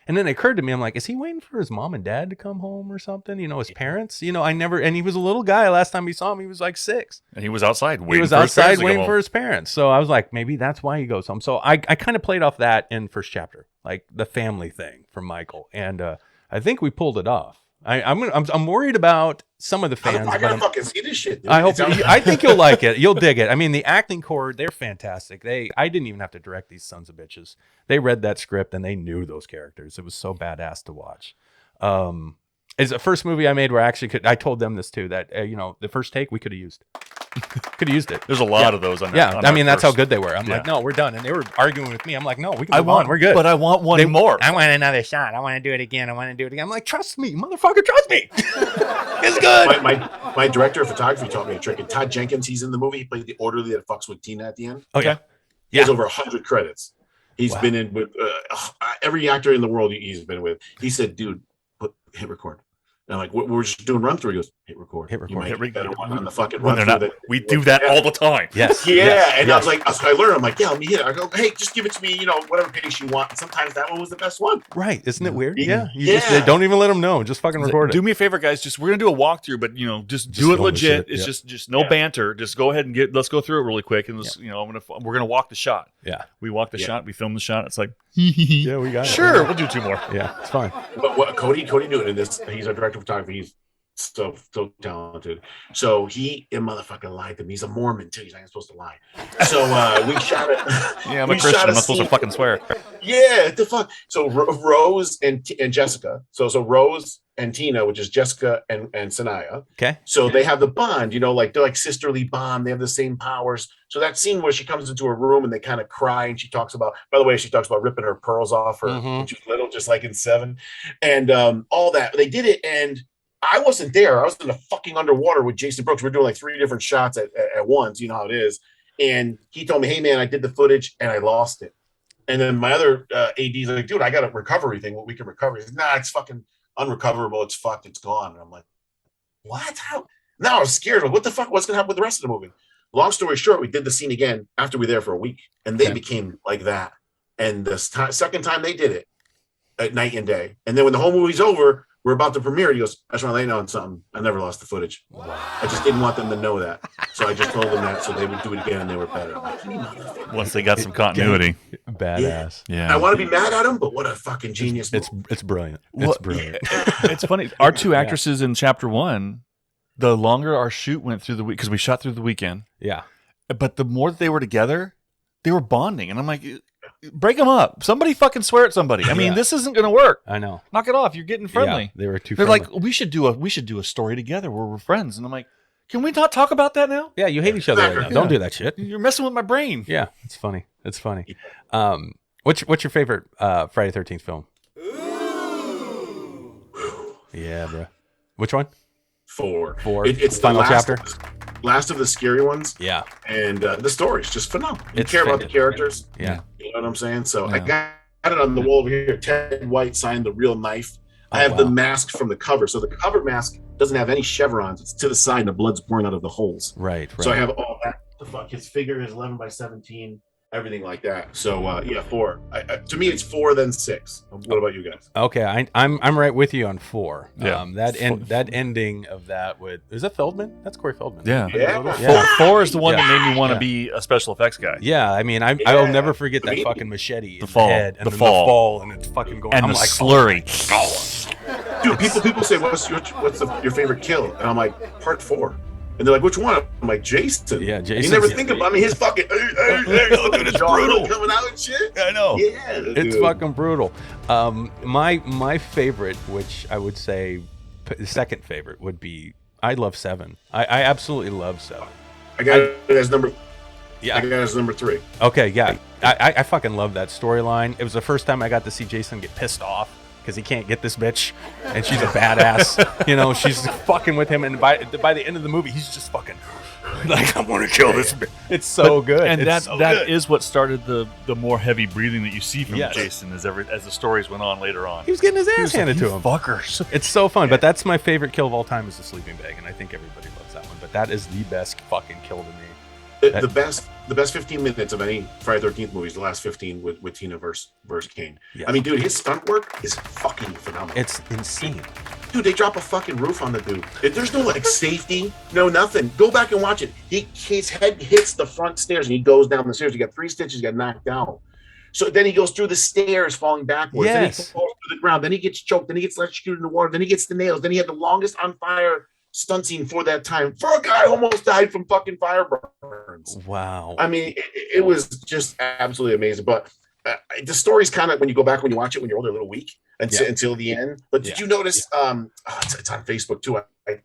Speaker 3: And then it occurred to me, I'm like, is he waiting for his mom and dad to come home or something? His parents? And he was a little guy. Last time we saw him, he was like 6.
Speaker 4: And he was outside waiting
Speaker 3: for his parents. So I was like, maybe that's why he goes home. So I kind of played off that in first chapter, like the family thing from Michael. And I think we pulled it off. I'm worried about some of the fans.
Speaker 2: I gotta fucking see this shit. Dude.
Speaker 3: I think you'll like it. You'll dig it. I mean, the acting core, they're fantastic. I didn't even have to direct these sons of bitches. They read that script and they knew those characters. It was so badass to watch. It's the first movie I made where I told them this too, that the first take we could have used. Could have used it.
Speaker 4: There's a lot of those on that.
Speaker 3: Yeah,
Speaker 4: on
Speaker 3: I
Speaker 4: our
Speaker 3: mean, that's how
Speaker 4: first-
Speaker 3: good they were. I'm
Speaker 4: Yeah.
Speaker 3: like, no, we're done. And they were arguing with me. I'm like, no, we can
Speaker 4: I
Speaker 3: move
Speaker 4: want,
Speaker 3: on. We're good.
Speaker 4: but I want one more.
Speaker 3: I want another shot. I want to do it again. I want to do it again. I'm like, trust me, motherfucker, trust me. It's good.
Speaker 2: My director of photography taught me a trick. And Todd Jenkins, he's in the movie. He played the orderly that fucks with Tina at the end.
Speaker 3: Okay.
Speaker 2: He has over 100 credits. He's been in with every actor in the world he's been with. He said, dude, hit record. And I'm like, we're just doing run through. He goes, hit record.
Speaker 3: Hit record.
Speaker 2: You might
Speaker 4: Hit
Speaker 2: get better
Speaker 4: record.
Speaker 2: one on the fucking
Speaker 4: When
Speaker 2: run
Speaker 4: they're
Speaker 2: through.
Speaker 4: not, we do that all the time.
Speaker 3: Yes.
Speaker 2: Yeah,
Speaker 3: yes,
Speaker 2: and
Speaker 3: yes.
Speaker 2: I was like, so I learned. I'm like, yeah, let me hit it. I go, hey, just give it to me, whatever pace you want. And sometimes that one was the best one.
Speaker 3: Right. Isn't it weird?
Speaker 2: Yeah.
Speaker 3: You just don't even let them know. Just fucking record
Speaker 4: Do
Speaker 3: it.
Speaker 4: me a favor, guys. We're gonna do a walkthrough, but just do it
Speaker 3: film the
Speaker 4: legit.
Speaker 3: shit.
Speaker 4: It's
Speaker 3: Yep.
Speaker 4: just no banter. Just go ahead and let's go through it really quick, and let's, we're gonna walk the shot.
Speaker 3: Yeah.
Speaker 4: We walk the shot. We film the shot. It's like,
Speaker 3: Yeah, we got it.
Speaker 4: sure, we'll do two more.
Speaker 3: Yeah, it's fine.
Speaker 2: But what Cody Newton in this, he's our director of photography. He's so talented. So he motherfucking lied to me. He's a Mormon too. He's not supposed to lie. So we shot it.
Speaker 4: Yeah, I'm a Christian. I'm not supposed to fucking swear.
Speaker 2: Yeah, the fuck. So Rose and Jessica. So Rose and Tina, which is Jessica and Sanaya.
Speaker 3: Okay.
Speaker 2: So they have the bond, like they're like sisterly bond. They have the same powers. So that scene where she comes into a room and they kind of cry and she talks about, by the way, she talks about ripping her pearls off her when she was little, just like in Seven, and all that. They did it, and I wasn't there. I was in the fucking underwater with Jason Brooks. We're doing like 3 different shots at once. You know how it is. And he told me, hey man, I did the footage and I lost it. And then my other AD's like, dude, I got a recovery thing. What we can recover? He says, nah, it's fucking unrecoverable. It's fucked. It's gone. And I'm like, what? How? Now I was scared. Like, what the fuck? What's gonna happen with the rest of the movie? Long story short, we did the scene again after we were there for a week, and they became like that. And the second time they did it, at night and day. And then when the whole movie's over, we're about to premiere. He goes, I just want to let you know on something. I never lost the footage. Wow. I just didn't want them to know that. So I just told them that so they would do it again and they were better. I'm like,
Speaker 4: Once they got some continuity.
Speaker 3: Badass.
Speaker 4: Yeah.
Speaker 2: I want to be mad at him, but what a fucking genius.
Speaker 3: It's brilliant.
Speaker 4: Well,
Speaker 3: It's brilliant.
Speaker 4: It's funny. Our 2 actresses in chapter 1, the longer our shoot went through the week, because we shot through the weekend,
Speaker 3: Yeah.
Speaker 4: but the more that they were together, they were bonding. And I'm like, break them up. Somebody fucking swear at somebody. I mean, this isn't going to work.
Speaker 3: I know.
Speaker 4: Knock it off. You're getting friendly.
Speaker 3: Yeah, they were too
Speaker 4: They're
Speaker 3: friendly.
Speaker 4: like, we should do a story together where we're friends. And I'm like, can we not talk about that now?
Speaker 3: yeah, you hate each other right now.
Speaker 2: Yeah.
Speaker 3: Don't do that shit.
Speaker 4: You're messing with my brain.
Speaker 3: Yeah, it's funny. It's funny. What's your favorite Friday the 13th film? Yeah, bro. Which one?
Speaker 2: 4.
Speaker 3: 4.
Speaker 2: It's
Speaker 3: Final
Speaker 2: the last
Speaker 3: chapter?
Speaker 2: Last of the scary ones.
Speaker 3: Yeah.
Speaker 2: And the story's just phenomenal. You
Speaker 3: It's
Speaker 2: care about the
Speaker 3: fitted.
Speaker 2: characters.
Speaker 3: Yeah.
Speaker 2: You know what I'm saying? So
Speaker 4: Yeah.
Speaker 2: I got it on the wall over here. Ted White signed the real knife. I have the mask from the cover. So the cover mask doesn't have any chevrons. It's to the side and the blood's pouring out of the holes.
Speaker 3: Right.
Speaker 2: So I have all that. The fuck, his figure is 11 by 17, everything like that. So yeah, 4. To me, it's 4 then 6. What about you guys?
Speaker 3: Okay, I'm right with you on 4.
Speaker 4: Yeah.
Speaker 3: That ending of that is that Feldman? That's Corey Feldman.
Speaker 4: Yeah.
Speaker 2: Yeah.
Speaker 4: 4 is the one that
Speaker 3: Yeah.
Speaker 4: made me want to
Speaker 3: Yeah.
Speaker 4: be a special effects guy.
Speaker 3: Yeah, I mean, I'll
Speaker 2: Yeah.
Speaker 3: never forget that
Speaker 2: Amazing.
Speaker 3: fucking machete,
Speaker 4: The
Speaker 3: in
Speaker 4: fall.
Speaker 3: head, and
Speaker 4: The
Speaker 3: then
Speaker 4: fall.
Speaker 3: the fall, and it's fucking going.
Speaker 4: And
Speaker 3: I'm
Speaker 4: the
Speaker 3: like,
Speaker 4: slurry.
Speaker 2: Dude, people say, what's your favorite kill? And I'm like, part 4. And they're like, which one? I'm like, Jason.
Speaker 3: Yeah,
Speaker 2: You
Speaker 3: Jason.
Speaker 2: never think about his fucking dude, it's brutal coming out and shit.
Speaker 4: I know.
Speaker 2: Yeah,
Speaker 3: It's
Speaker 2: dude.
Speaker 3: fucking brutal. My favorite, which I would say second favorite, would be I love 7. I absolutely love 7.
Speaker 2: I got it as number.
Speaker 3: Yeah.
Speaker 2: I got it as number 3.
Speaker 3: Okay, yeah. I fucking love that storyline. It was the first time I got to see Jason get pissed off because he can't get this bitch, and she's a badass. She's fucking with him, and by the end of the movie, he's just fucking like, I want to kill this bitch. It's so good,
Speaker 4: And
Speaker 3: it's
Speaker 4: that is what started the more heavy breathing that you see from
Speaker 3: Yes.
Speaker 4: Jason as the stories went on later on.
Speaker 3: he was getting his ass
Speaker 4: was like,
Speaker 3: handed
Speaker 4: "You
Speaker 3: to him.
Speaker 4: fuckers.
Speaker 3: It's so fun, but that's my favorite kill of all time is the sleeping bag, and I think everybody loves that one. But that is the best fucking kill to me.
Speaker 2: The best 15 minutes of any Friday 13th movie is the last 15 with Tina versus Kane.
Speaker 3: Yes.
Speaker 2: I mean, dude, his stunt work is fucking phenomenal.
Speaker 3: It's insane.
Speaker 2: Dude, they drop a fucking roof on the dude. There's no like safety, no nothing. Go back and watch it. His head hits the front stairs and he goes down the stairs. He got 3 stitches, he got knocked out. So then he goes through the stairs, falling backwards. Then he
Speaker 3: Yes.
Speaker 2: falls to the ground. Then he gets choked. Then he gets electrocuted in the water. Then he gets the nails. Then he had the longest on fire stunt scene for that time. For a guy who almost died from fucking fire burns.
Speaker 3: Wow.
Speaker 2: I mean, it was just absolutely amazing. But the story's kind of, when you go back, when you watch it when you're older, a little weak until the end. But did you notice? It's on Facebook too. I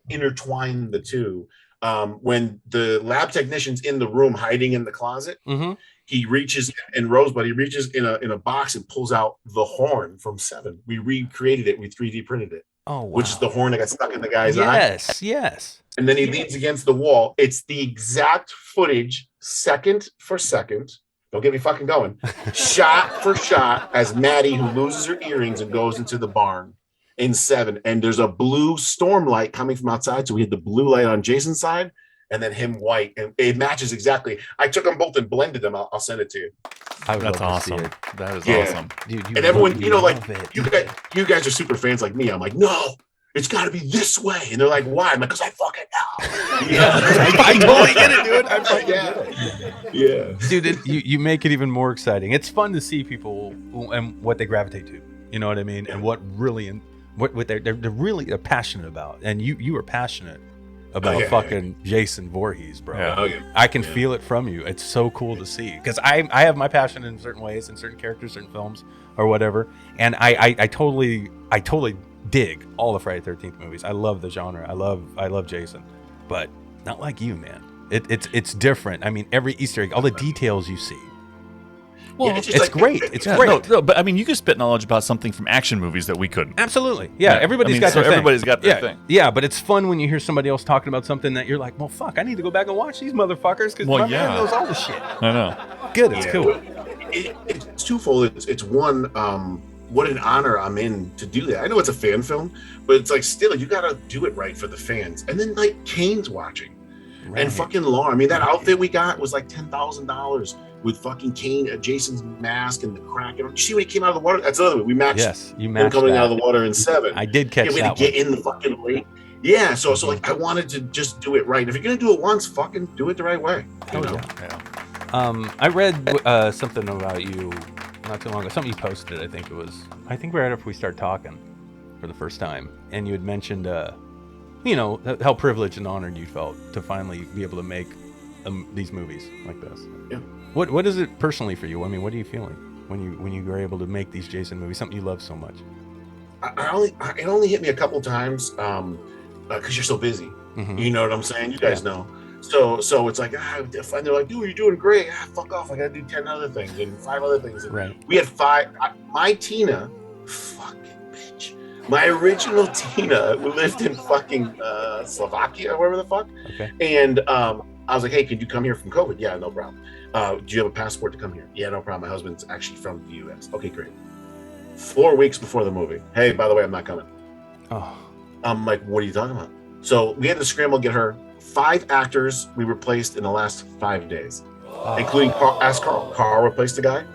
Speaker 2: intertwined the two. when the lab technician's in the room hiding in the closet, he reaches in Roseblood, he reaches in a box and pulls out the horn from Seven. We recreated it, we 3D printed it. Oh, wow. Which is the horn that got stuck in the guy's eye.
Speaker 3: Yes.
Speaker 2: And then he leans against the wall. It's the exact footage, second for second. Don't get me fucking going. Shot for shot as Maddie, who loses her earrings and goes into the barn in Seven. And there's a blue storm light coming from outside. So we had the blue light on Jason's side and then him white. And it matches exactly. I took them both and blended them. I'll send it to you.
Speaker 4: That's awesome. That is awesome.
Speaker 2: Dude, and everyone, like, you guys are super fans like me. I'm like, no, it's got to be this way. And they're like, why? I'm like, because I fucking know.
Speaker 3: I totally get it, dude. I fucking get it. Yeah. Dude, you make it even more exciting. It's fun to see people and what they gravitate to. You know what I mean? And what they're really passionate about. And you are passionate about fucking Jason Voorhees, bro. I can feel it from you. It's so cool to see. Because I have my passion in certain ways, in certain characters, certain films, or whatever. And I totally dig all the Friday the 13th movies. I love the genre. I love Jason, but not like you, man. It's different. I mean, every Easter egg, all the details you see. Well, it's great. It's great.
Speaker 4: No, but I mean, you can spit knowledge about something from action movies that we couldn't.
Speaker 3: Absolutely. Yeah, everybody's got their thing.
Speaker 4: Everybody's got their thing.
Speaker 3: Yeah, but it's fun when you hear somebody else talking about something that you're like, well, fuck, I need to go back and watch these motherfuckers because my man knows all the shit.
Speaker 4: I know.
Speaker 3: Good. It's cool.
Speaker 2: It's twofold. It's one, what an honor I'm in to do that. I know it's a fan film, but it's like still, you got to do it right for the fans. And then like Kane's watching and fucking Laura. I mean, that outfit we got was like $10,000. With fucking Kane, Jason's mask and the crack. You see when he came out of the water? That's another way. We matched.
Speaker 3: Yes, you matched
Speaker 2: him coming out of the water in Seven.
Speaker 3: I did catch that.
Speaker 2: We had to get in the fucking lake. Yeah, so like I wanted to just do it right. And if you're gonna do it once, fucking do it the right way.
Speaker 3: I read something about you not too long ago. Something you posted. I think right after we started talking for the first time, and you had mentioned, how privileged and honored you felt to finally be able to make these movies like this. Yeah. What is it personally for you? I mean, what are you feeling when you were able to make these Jason movies, something you love so much?
Speaker 2: It only hit me a couple times because you're so busy. Mm-hmm. You know what I'm saying? You guys know. So it's like, and they're like, dude, you're doing great. Fuck off. I got to do 10 other things and 5 other things. And
Speaker 3: right.
Speaker 2: We had 5. My Tina, fucking bitch. My original Tina lived in fucking Slovakia or wherever the fuck.
Speaker 3: Okay.
Speaker 2: And I was like, hey, can you come here from COVID? Yeah, no problem. Do you have a passport to come here? Yeah, no problem. My husband's actually from the U.S. Okay, great. 4 weeks before the movie. Hey, by the way, I'm not coming.
Speaker 3: Oh.
Speaker 2: I'm like, what are you talking about? So we had to scramble to get her. 5 actors we replaced in the last 5 days, including Carl. Carl replaced the guy.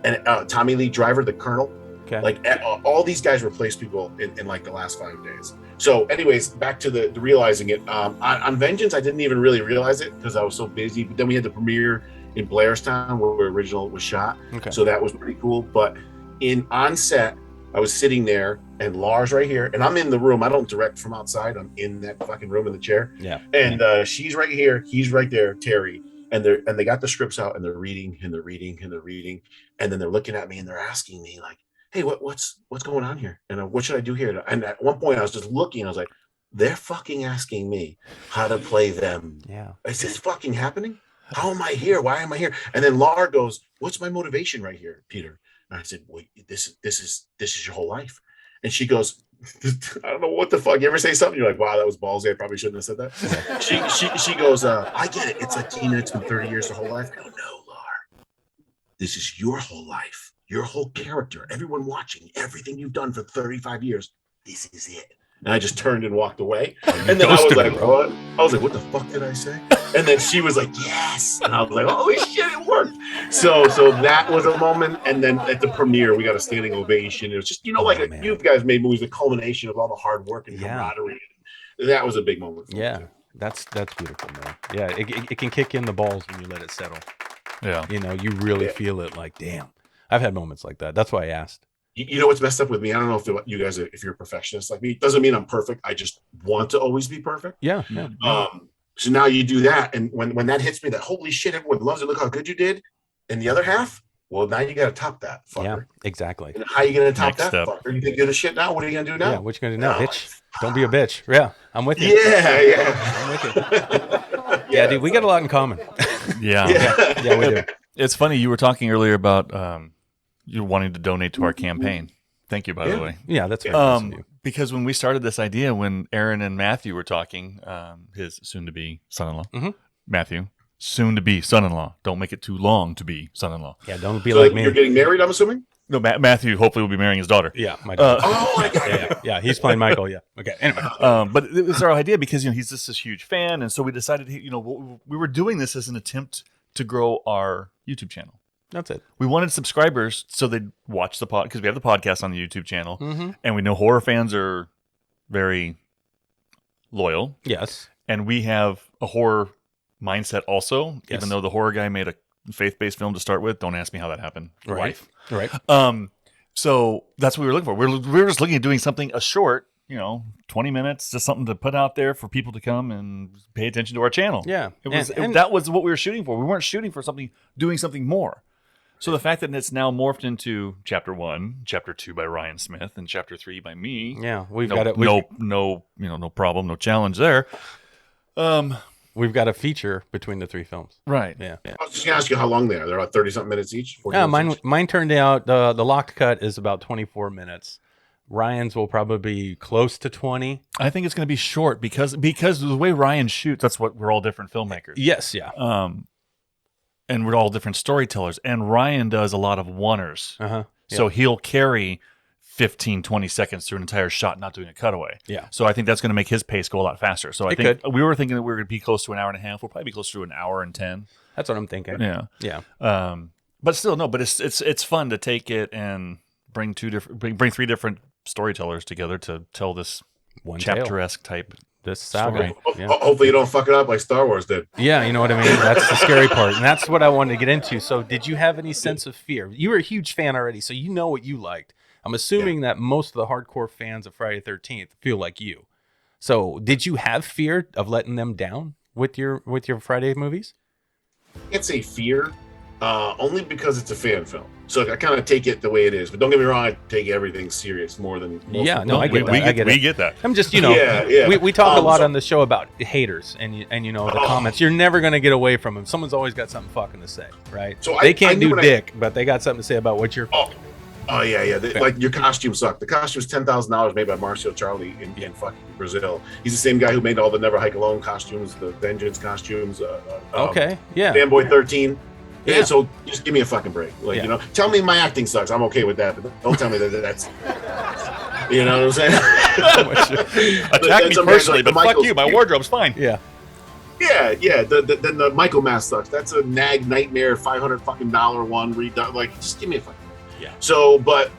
Speaker 2: And Tommy Lee Driver, the colonel.
Speaker 3: Okay.
Speaker 2: Like all these guys replaced people in like the last 5 days. So anyways, back to the realizing it. On Vengeance, I didn't even really realize it because I was so busy. But then we had the premiere in Blairstown where the original was shot.
Speaker 3: Okay.
Speaker 2: So that was pretty cool. But on set, I was sitting there and Lars right here. And I'm in the room. I don't direct from outside. I'm in that fucking room in the chair.
Speaker 3: Yeah.
Speaker 2: And she's right here. He's right there, Terry. And they got the scripts out and they're reading and they're reading and they're reading. And then they're looking at me and they're asking me like, hey, what's going on here? And what should I do here? And at one point I was just looking, I was like, they're fucking asking me how to play them.
Speaker 3: Yeah.
Speaker 2: Is this fucking happening? How am I here? Why am I here? And then Laura goes, what's my motivation right here, Peter? And I said, well, this is your whole life. And she goes, I don't know what the fuck. You ever say something? You're like, wow, that was ballsy. I probably shouldn't have said that. She goes, I get it. It's like Tina, it's been 30 years, her whole life. I go, no, Laura, this is your whole life. Your whole character, everyone watching, everything you've done for 35 years, this is it. And I just turned and walked away. And then I was like, what? I was like, what the fuck did I say? And then she was like, yes. And I was like, holy shit, it worked. So that was a moment. And then at the premiere, we got a standing ovation. It was just, you guys made movies, the culmination of all the hard work and camaraderie. That was a big moment.
Speaker 3: Yeah, that's beautiful, man. Yeah, it can kick in the balls when you let it settle.
Speaker 4: Yeah.
Speaker 3: You really feel it like, damn. I've had moments like that. That's why I asked.
Speaker 2: You know what's messed up with me? I don't know if you guys, if you're a perfectionist like me, it doesn't mean I'm perfect. I just want to always be perfect.
Speaker 3: Yeah.
Speaker 2: So now you do that. And when that hits me, that holy shit, everyone loves it. Look how good you did. And the other half, Well, now you got to top that, fucker.
Speaker 3: Yeah, exactly.
Speaker 2: And how are you going to top
Speaker 4: Next
Speaker 2: that,
Speaker 4: step.
Speaker 2: fucker? You think you're the shit now? What are you going to do now?
Speaker 3: Yeah, what you gonna do now,
Speaker 2: No.
Speaker 3: bitch? Don't be a bitch. Yeah, I'm with you.
Speaker 2: Yeah.
Speaker 3: I'm with you. Yeah, dude, we got a lot in common.
Speaker 4: Yeah.
Speaker 3: Yeah, we do.
Speaker 4: It's funny. You were talking earlier about you wanting to donate to our campaign. Thank you, by the way.
Speaker 3: Yeah, that's very nice of you.
Speaker 4: Because when we started this idea, when Aaron and Matthew were talking, his soon-to-be son-in-law,
Speaker 3: Mhm.
Speaker 4: Matthew, soon-to-be son-in-law. Don't make it too long to be son-in-law.
Speaker 3: Yeah, don't be
Speaker 2: So
Speaker 3: like me.
Speaker 2: you're getting married, I'm assuming?
Speaker 4: No, Matthew hopefully will be marrying his daughter.
Speaker 3: Yeah, my dad.
Speaker 2: Oh, my God.
Speaker 3: Yeah, he's playing Michael. Yeah. Okay. Anyway.
Speaker 4: But it was our idea because he's just this huge fan, and so we decided we were doing this as an attempt to grow our YouTube channel.
Speaker 3: That's it.
Speaker 4: We wanted subscribers so they'd watch the pod because we have the podcast on the YouTube channel,
Speaker 3: Mm-hmm.
Speaker 4: and we know horror fans are very loyal,
Speaker 3: Yes.
Speaker 4: and we have a horror mindset also.
Speaker 3: Yes.
Speaker 4: Even though the horror guy made a faith-based film to start with, don't ask me how that happened.
Speaker 3: Right.
Speaker 4: Wife.
Speaker 3: Right.
Speaker 4: So that's what we were looking for. We were just looking at doing something a short, 20 minutes, just something to put out there for people to come and pay attention to our channel.
Speaker 3: Yeah.
Speaker 4: That was what we were shooting for. We weren't shooting for doing something more. So the fact that it's now morphed into chapter 1, chapter 2 by Ryan Smith, and chapter 3 by me.
Speaker 3: Yeah, we've
Speaker 4: no,
Speaker 3: got it.
Speaker 4: No problem, no challenge there.
Speaker 3: We've got a feature between the three films.
Speaker 4: Right.
Speaker 3: Yeah.
Speaker 2: I was just going to ask you how long they are. They're about 30-something minutes each? 40
Speaker 3: Yeah,
Speaker 2: minutes
Speaker 3: mine
Speaker 2: each?
Speaker 3: turned out the locked cut is about 24 minutes. Ryan's will probably be close to 20.
Speaker 4: I think it's going to be short because the way Ryan shoots, that's what we're all different filmmakers.
Speaker 3: Yes, yeah.
Speaker 4: And we're all different storytellers. And Ryan does a lot of oneers.
Speaker 3: Uh-huh.
Speaker 4: So he'll carry 15, 20 seconds through an entire shot, not doing a cutaway.
Speaker 3: Yeah.
Speaker 4: So I think that's going to make his pace go a lot faster. So I
Speaker 3: It
Speaker 4: think
Speaker 3: could.
Speaker 4: we were thinking that we were going to be close to an hour and a half. We'll probably be close to an hour and 10.
Speaker 3: That's what I'm thinking.
Speaker 4: Yeah.
Speaker 3: Yeah.
Speaker 4: But still, no. But it's fun to take it and bring three different storytellers together to tell this
Speaker 3: One tale.
Speaker 4: chapter-esque type.
Speaker 3: This saga. Yeah.
Speaker 2: Hopefully you don't fuck it up like Star Wars did.
Speaker 3: Yeah, you know what I mean? That's the scary part. And that's what I wanted to get into. So did you have any sense of fear? You were a huge fan already, so you know what you liked. I'm assuming that most of the hardcore fans of Friday the 13th feel like you. So did you have fear of letting them down with your Friday movies?
Speaker 2: I can't say fear, only because it's a fan film. So I kind of take it the way it is. But don't get me wrong, I take everything serious more than most
Speaker 3: Yeah,
Speaker 2: people.
Speaker 3: no, I get that.
Speaker 4: We get that.
Speaker 3: I'm just,
Speaker 2: Yeah.
Speaker 3: we talk a lot
Speaker 2: so-
Speaker 3: on the show about haters and the comments. You're never going to get away from them. Someone's always got something fucking to say, right?
Speaker 2: So
Speaker 3: they
Speaker 2: I
Speaker 3: can't
Speaker 2: knew
Speaker 3: do
Speaker 2: what
Speaker 3: dick, but they got something to say about what you're...
Speaker 2: Oh yeah. Like your costume sucked. The costume's $10,000 made by Marcio Charlie in fucking Brazil. He's the same guy who made all the Never Hike Alone costumes, the Vengeance costumes.
Speaker 3: Okay, yeah.
Speaker 2: Fanboy 13.
Speaker 3: Yeah.
Speaker 2: Yeah. So just give me a fucking break. Like,
Speaker 3: Yeah.
Speaker 2: tell me my acting sucks. I'm okay with that, but don't tell me that's. You know what I'm saying?
Speaker 4: Attack me personally, but fuck you. My wardrobe's fine.
Speaker 3: Yeah.
Speaker 2: Yeah. Then the Michael mask sucks. That's a nag nightmare $500 fucking one redone. Like, just give me a fucking.
Speaker 3: Yeah.
Speaker 2: So, but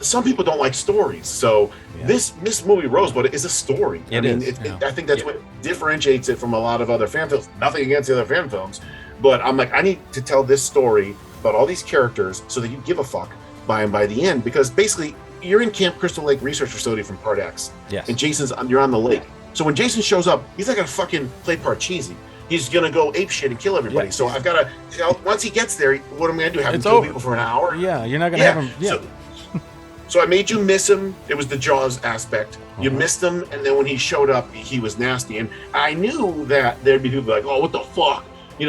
Speaker 2: some people don't like stories. So
Speaker 3: Yeah.
Speaker 2: this movie Roseblood is a story.
Speaker 3: It is, yeah.
Speaker 2: I think that's what differentiates it from a lot of other fan films. Nothing against the other fan films, but I'm like, I need to tell this story about all these characters so that you give a fuck by the end, because basically you're in Camp Crystal Lake Research Facility from Part X,
Speaker 3: Yes.
Speaker 2: and you're on the lake. So when Jason shows up, he's not gonna fucking play part cheesy. He's gonna go ape shit and kill everybody.
Speaker 3: Yeah.
Speaker 2: So I've got to. Once he gets there, what am I gonna do? Have him
Speaker 3: It's
Speaker 2: kill
Speaker 3: over.
Speaker 2: people for an hour?
Speaker 3: Yeah, you're not going to have them... Yeah.
Speaker 2: So I made you miss him. It was the Jaws aspect. You
Speaker 3: Mhm.
Speaker 2: missed him, and then when he showed up, he was nasty. And I knew that there'd be people like, "Oh, what the fuck?"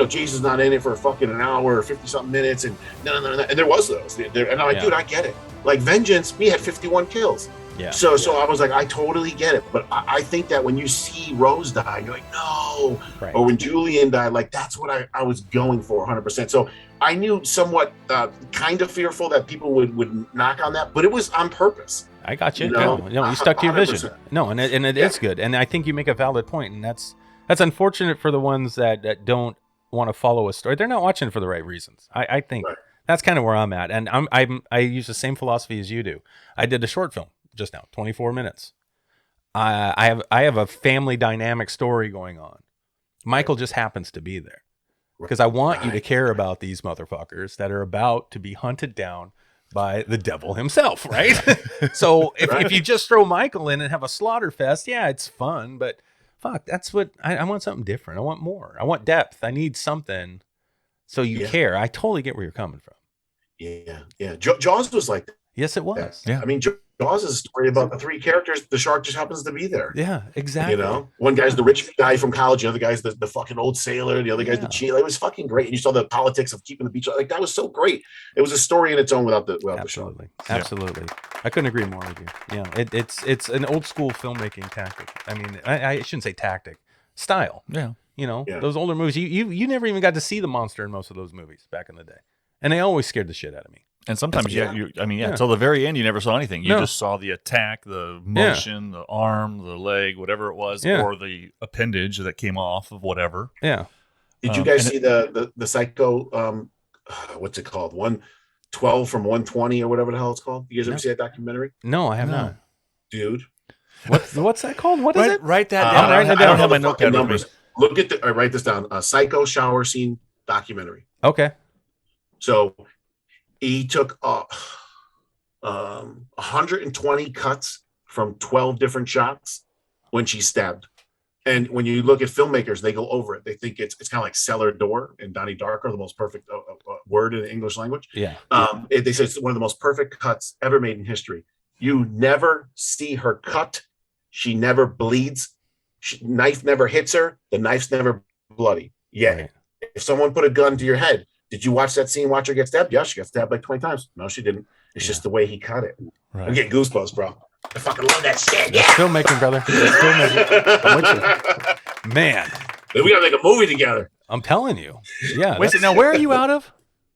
Speaker 2: Jason's not in it for fucking an hour or 50-something minutes, and no. And there was those. And I'm like,
Speaker 3: Yeah.
Speaker 2: dude, I get it. Like Vengeance, we had 51 kills.
Speaker 3: Yeah.
Speaker 2: So I was like, I totally get it. But I think that when you see Rose die, you're like, no.
Speaker 3: Right.
Speaker 2: Or when Julian died, like that's what I was going for 100%. So I knew somewhat kind of fearful that people would knock on that, but it was on purpose.
Speaker 3: I got you.
Speaker 2: No,
Speaker 3: No, you stuck to your vision.
Speaker 2: 100%.
Speaker 3: No, and it is good. And I think you make a valid point, and that's unfortunate for the ones that don't want to follow a story. They're not watching for the right reasons. I think
Speaker 2: Right.
Speaker 3: that's kind of where I'm at. And I use the same philosophy as you do. I did a short film just now, 24 minutes. I have a family dynamic story going on. Michael just happens to be there because I want you to care about these motherfuckers that are about to be hunted down by the devil himself, right? So if you just throw Michael in and have a slaughter fest, yeah, it's fun, but fuck, that's what I want. Something different. I want more. I want depth. I need something So you care. I totally get where you're coming from.
Speaker 2: Yeah. Jaws was like that.
Speaker 3: Yes, it was.
Speaker 2: Yeah. I mean, Jaws is a story about the three characters. The shark just happens to be there.
Speaker 3: Yeah, exactly.
Speaker 2: You know, one guy's the rich guy from college, the other guy's the fucking old sailor, the other guy's the cheater. It was fucking great. And you saw the politics of keeping the beach. Like, that was so great. It was a story in its own without the shark.
Speaker 3: Absolutely. I couldn't agree more with you. Yeah, it's an old school filmmaking tactic. I mean, I shouldn't say tactic, style.
Speaker 4: Yeah.
Speaker 3: You know, those older movies, you never even got to see the monster in most of those movies back in the day. And they always scared the shit out of me.
Speaker 4: And sometimes, until the very end, you never saw anything. You just saw the attack, the motion, the arm, the leg, whatever it was, or the appendage that came off of whatever.
Speaker 3: Yeah.
Speaker 2: Did you guys see the Psycho, what's it called? 112 from 120 or whatever the hell it's called? You guys ever see that documentary?
Speaker 3: No, I have not.
Speaker 2: Dude.
Speaker 3: What's that called? What is it?
Speaker 4: Write that down.
Speaker 2: I don't have my notepad numbers. Look at write this down. A Psycho shower scene documentary.
Speaker 3: Okay.
Speaker 2: So he took 120 cuts from 12 different shots when she's stabbed. And when you look at filmmakers, they go over it. They think it's kind of like cellar door and Donnie Darko, the most perfect word in the English language.
Speaker 3: Yeah.
Speaker 2: They say it's one of the most perfect cuts ever made in history. You never see her cut. She never bleeds. Knife never hits her. The knife's never bloody. Yeah. Right. If someone put a gun to your head, did you watch that scene? Watch her get stabbed? Yeah, she got stabbed like 20 times. No, she didn't. It's just the way he cut it. Right. I'm getting goosebumps, bro. I fucking love that shit.
Speaker 3: That's filmmaking, brother. That's filmmaking. I'm with you. Man.
Speaker 2: We gotta make a movie together.
Speaker 3: I'm telling you. Yeah.
Speaker 4: Wait, now where are you out of?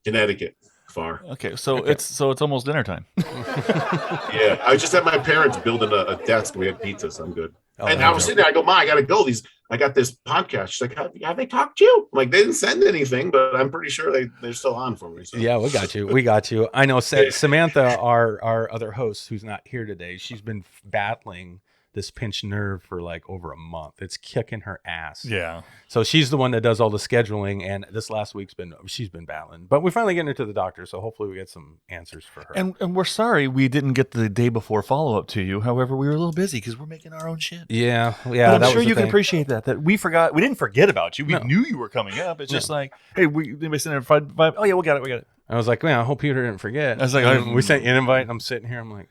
Speaker 2: Connecticut. Far.
Speaker 4: Okay, so it's almost dinner time.
Speaker 2: Yeah, I was just at my parents building a desk. We had pizza, so I'm good. And I was sitting there. I go, Ma, I gotta go. I got this podcast. She's like, have they talked to you? I'm like, they didn't send anything, but I'm pretty sure they're still on for me. So.
Speaker 3: Yeah, we got you. We got you. I know Samantha, our other host, who's not here today. She's been battling this pinched nerve for like over a month. It's kicking her ass.
Speaker 4: Yeah.
Speaker 3: So she's the one that does all the scheduling, and this last week's she's been battling. But we finally getting her to the doctor, so hopefully we get some answers for her.
Speaker 4: And we're sorry we didn't get the day before follow up to you. However, we were a little busy because we're making our own shit.
Speaker 3: Yeah.
Speaker 4: But I'm sure you can appreciate that we forgot. We didn't forget about you. We knew you were coming up. It's just like, hey, anybody sitting there 5? Oh yeah, we got it.
Speaker 3: I was like, man, I hope Peter didn't forget.
Speaker 4: I was like,
Speaker 3: we sent you an invite, and I'm sitting here. I'm like,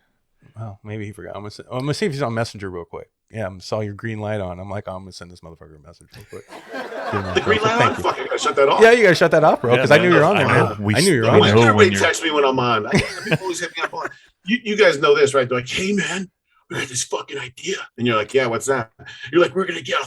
Speaker 3: oh, maybe he forgot. I'm gonna see if he's on Messenger real quick. Yeah, I saw your green light on. I'm like, I'm gonna send this motherfucker a message real quick.
Speaker 2: The green light on? Fuck, I gotta shut that off.
Speaker 3: Yeah, you gotta shut that off, bro, because I knew you were on there, man. I knew you were on there.
Speaker 2: Everybody text me when I'm on. People always hit me up on. You guys know this, right? They're like, hey, man, we got this fucking idea. And you're like, yeah, what's that? You're like, we're gonna get a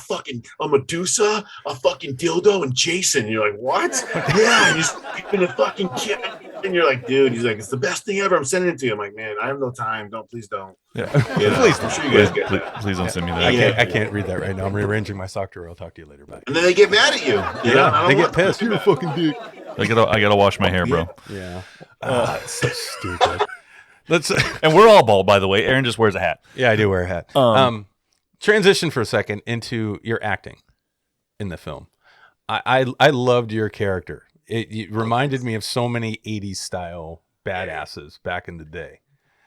Speaker 2: Medusa, a fucking dildo, and Jason. And you're like, what? Yeah, and he's keeping a fucking kid. And you're like, dude, he's like, it's the best thing ever. I'm sending it to you. I'm like, man, I have no time. Please don't.
Speaker 4: Yeah.
Speaker 3: Please,
Speaker 2: I'm sure you guys get that.
Speaker 4: Please don't send me that.
Speaker 3: I can't read that right now. I'm rearranging my sock drawer. I'll talk to you later. Bye.
Speaker 2: And then they get mad at you.
Speaker 3: They get pissed. You're a fucking dick.
Speaker 4: I gotta wash my hair, bro.
Speaker 3: Yeah. It's so stupid.
Speaker 4: And we're all bald, by the way. Aaron just wears a hat.
Speaker 3: Yeah, I do wear a hat. Transition for a second into your acting in the film. I loved your character. It reminded me of so many 80s style badasses back in the day.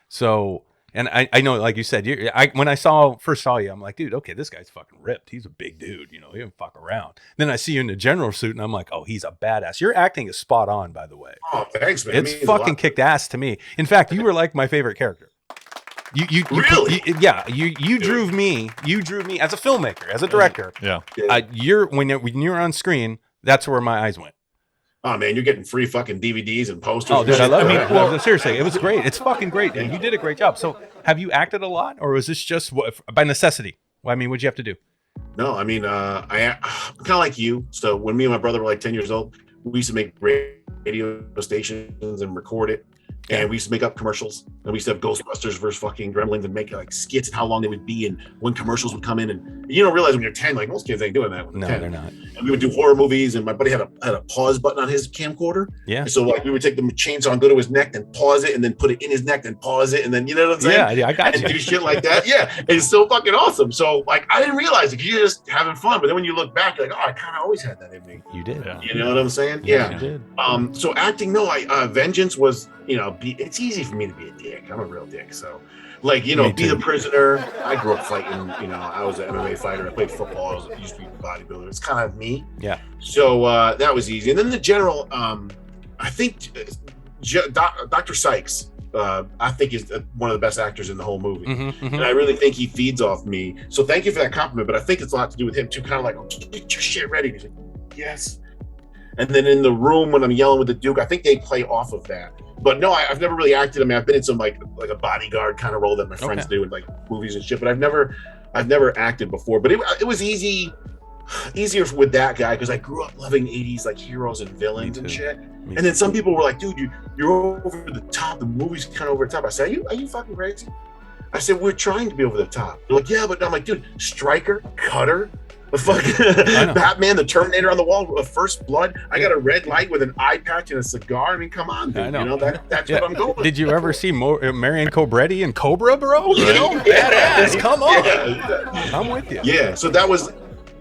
Speaker 3: So, and I know, like you said, when I first saw you, I'm like, dude, okay, this guy's fucking ripped. He's a big dude, he don't fuck around. Then I see you in the general suit, and I'm like, oh, he's a badass. Your acting is spot on, by the way.
Speaker 2: Oh, thanks, man.
Speaker 3: It's fucking kicked ass to me. In fact, you were like my favorite character. You
Speaker 2: really?
Speaker 3: You drove me as a filmmaker, as a director.
Speaker 4: Yeah.
Speaker 3: When you're on screen, that's where my eyes went.
Speaker 2: Oh man, you're getting free fucking DVDs and posters.
Speaker 3: Oh, dude, I love it. Well, seriously, it was great. It's fucking great, and you did a great job. So, have you acted a lot, or was this just by necessity? Well, I mean, what'd you have to do?
Speaker 2: No, I mean, I'm kind of like you. So when me and my brother were like 10 years old, we used to make radio stations and record it. And we used to make up commercials, and we used to have Ghostbusters versus fucking Gremlins and make like skits and how long they would be and when commercials would come in. And you don't realize when you're 10, like most kids ain't doing that when they're 10.
Speaker 3: They're not.
Speaker 2: And we would do horror movies, and my buddy had a pause button on his camcorder.
Speaker 3: Yeah.
Speaker 2: And so like we would take the chainsaw and go to his neck and pause it, and then put it in his neck and pause it, and then you know what I'm saying?
Speaker 3: Yeah, I got you.
Speaker 2: And do shit like that. Yeah, it's so fucking awesome. So like I didn't realize it because you're just having fun, but then when you look back, you're like, oh, I kind of always had that in me.
Speaker 3: You did.
Speaker 2: You know what I'm saying?
Speaker 3: Yes, you did.
Speaker 2: So acting, no, Vengeance was, it's easy for me to be a dick. I'm a real dick. So, like, be the prisoner. I grew up fighting. I was an MMA fighter. I played football. I used to be a bodybuilder. It's kind of me.
Speaker 3: Yeah.
Speaker 2: So that was easy. And then the general, I think Dr. Sykes, I think is one of the best actors in the whole movie. And I really think he feeds off me. So thank you for that compliment. But I think it's a lot to do with him too. Kind of like, get your shit ready. And he's like, yes. And then in the room when I'm yelling with the Duke, I think they play off of that. But no, I've never really acted. I mean, I've been in some like a bodyguard kind of role that my friends do in like movies and shit. But I've never acted before. But it was easier with that guy because I grew up loving 80s like heroes and villains and shit. And then some people were like, dude, you're over the top. The movie's kind of over the top. I said, are you fucking crazy? I said, we're trying to be over the top. They're like, yeah, but I'm like, dude, Stryker, Cutter, the fucking Batman, the Terminator on the wall, First Blood. I got a red light with an eye patch and a cigar. I mean, come on, dude. That's what I'm going with.
Speaker 3: Did you ever see Marion Cobretti and Cobra, bro? Badass. Come on. Yeah. I'm with you.
Speaker 2: Yeah. So that was.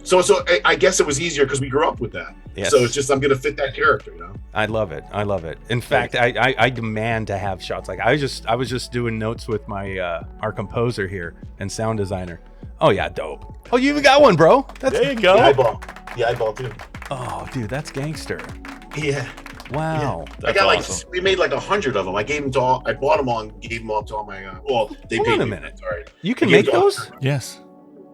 Speaker 2: So I guess it was easier because we grew up with that. Yes. So it's just I'm gonna fit that character,
Speaker 3: I love it. In fact, I demand to have shots like I was just doing notes with my our composer here and sound designer. Oh yeah, dope. Oh, you even got one, bro.
Speaker 4: There you go.
Speaker 2: The eyeball too.
Speaker 3: Oh, dude, that's gangster.
Speaker 2: Yeah.
Speaker 3: Wow.
Speaker 2: Yeah. I got awesome. We made like 100 of them. I gave them to all. I bought them all and gave them all to all my. They
Speaker 3: Hold
Speaker 2: paid
Speaker 3: on a
Speaker 2: me.
Speaker 3: minute.
Speaker 2: Sorry.
Speaker 3: You can make those?
Speaker 4: Yes.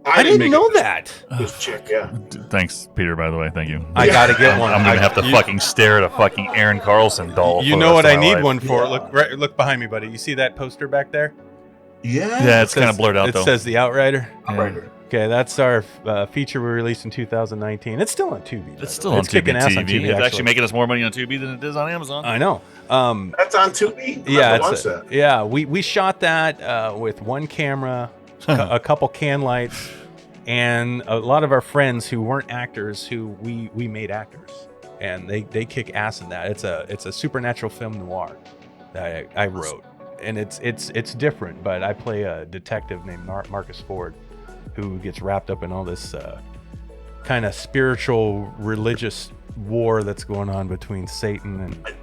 Speaker 3: I didn't know that.
Speaker 2: This chick, yeah.
Speaker 4: Thanks, Peter, by the way. Thank you.
Speaker 3: I got to get one.
Speaker 4: I'm going to have to fucking stare at a fucking Aaron Carlson doll.
Speaker 3: You know what I need one for? Yeah. Look behind me, buddy. You see that poster back there?
Speaker 2: Yeah.
Speaker 4: Yeah, it's kind of blurred out, though.
Speaker 3: It says The Outrider.
Speaker 2: Outrider.
Speaker 3: Okay, that's our feature we released in 2019. It's still on Tubi.
Speaker 4: It's still on Tubi.
Speaker 3: Kicking ass on Tubi.
Speaker 4: It's actually making us more money on Tubi than it is on Amazon.
Speaker 3: I know.
Speaker 2: That's on Tubi?
Speaker 3: Yeah, we shot that with one camera, a couple can lights, and a lot of our friends who weren't actors who we made actors. And they kick ass in that. It's a supernatural film noir that I wrote. And it's different, but I play a detective named Marcus Ford, who gets wrapped up in all this kind of spiritual, religious war that's going on between Satan and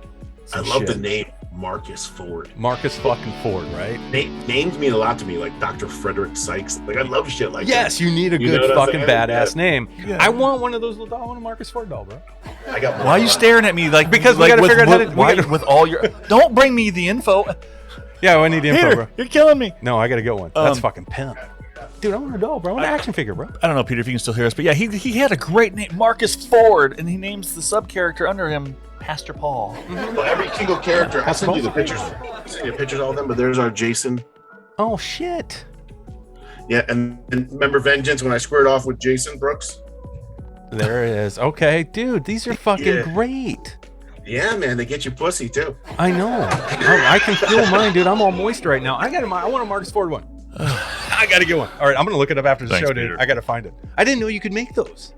Speaker 2: I love the name Marcus Ford.
Speaker 3: Marcus fucking Ford, right?
Speaker 2: Names mean a lot to me, like Dr. Frederick Sykes. Like I love shit like that.
Speaker 3: Yes, you need a good fucking badass name. Yeah. I want one of those. I want a Marcus Ford doll, bro.
Speaker 2: I got one.
Speaker 4: Why are you staring at me like?
Speaker 3: Because we gotta figure out how to
Speaker 4: with all your. Don't bring me the info.
Speaker 3: Yeah, I need the info, bro.
Speaker 4: You're killing me.
Speaker 3: No, I gotta get one. That's fucking pimp. Dude, I want a doll, bro. I want an action figure, bro.
Speaker 4: I don't know, Peter, if you can still hear us, but yeah, he had a great name, Marcus Ford, and he names the sub character under him Pastor Paul.
Speaker 2: Well, every single character, I'll send you the pictures. I'll send you pictures of all of them, but there's our Jason.
Speaker 3: Oh, shit.
Speaker 2: Yeah, and remember Vengeance when I squared off with Jason Brooks?
Speaker 3: There it is. Okay, dude, these are fucking great.
Speaker 2: Yeah, man, they get you pussy, too.
Speaker 3: I know. I can feel mine, dude. I'm all moist right now. I want a Marcus Ford one. I gotta get one. All right, I'm gonna look it up after the show, dude. Peter. I gotta find it. I didn't know you could make those.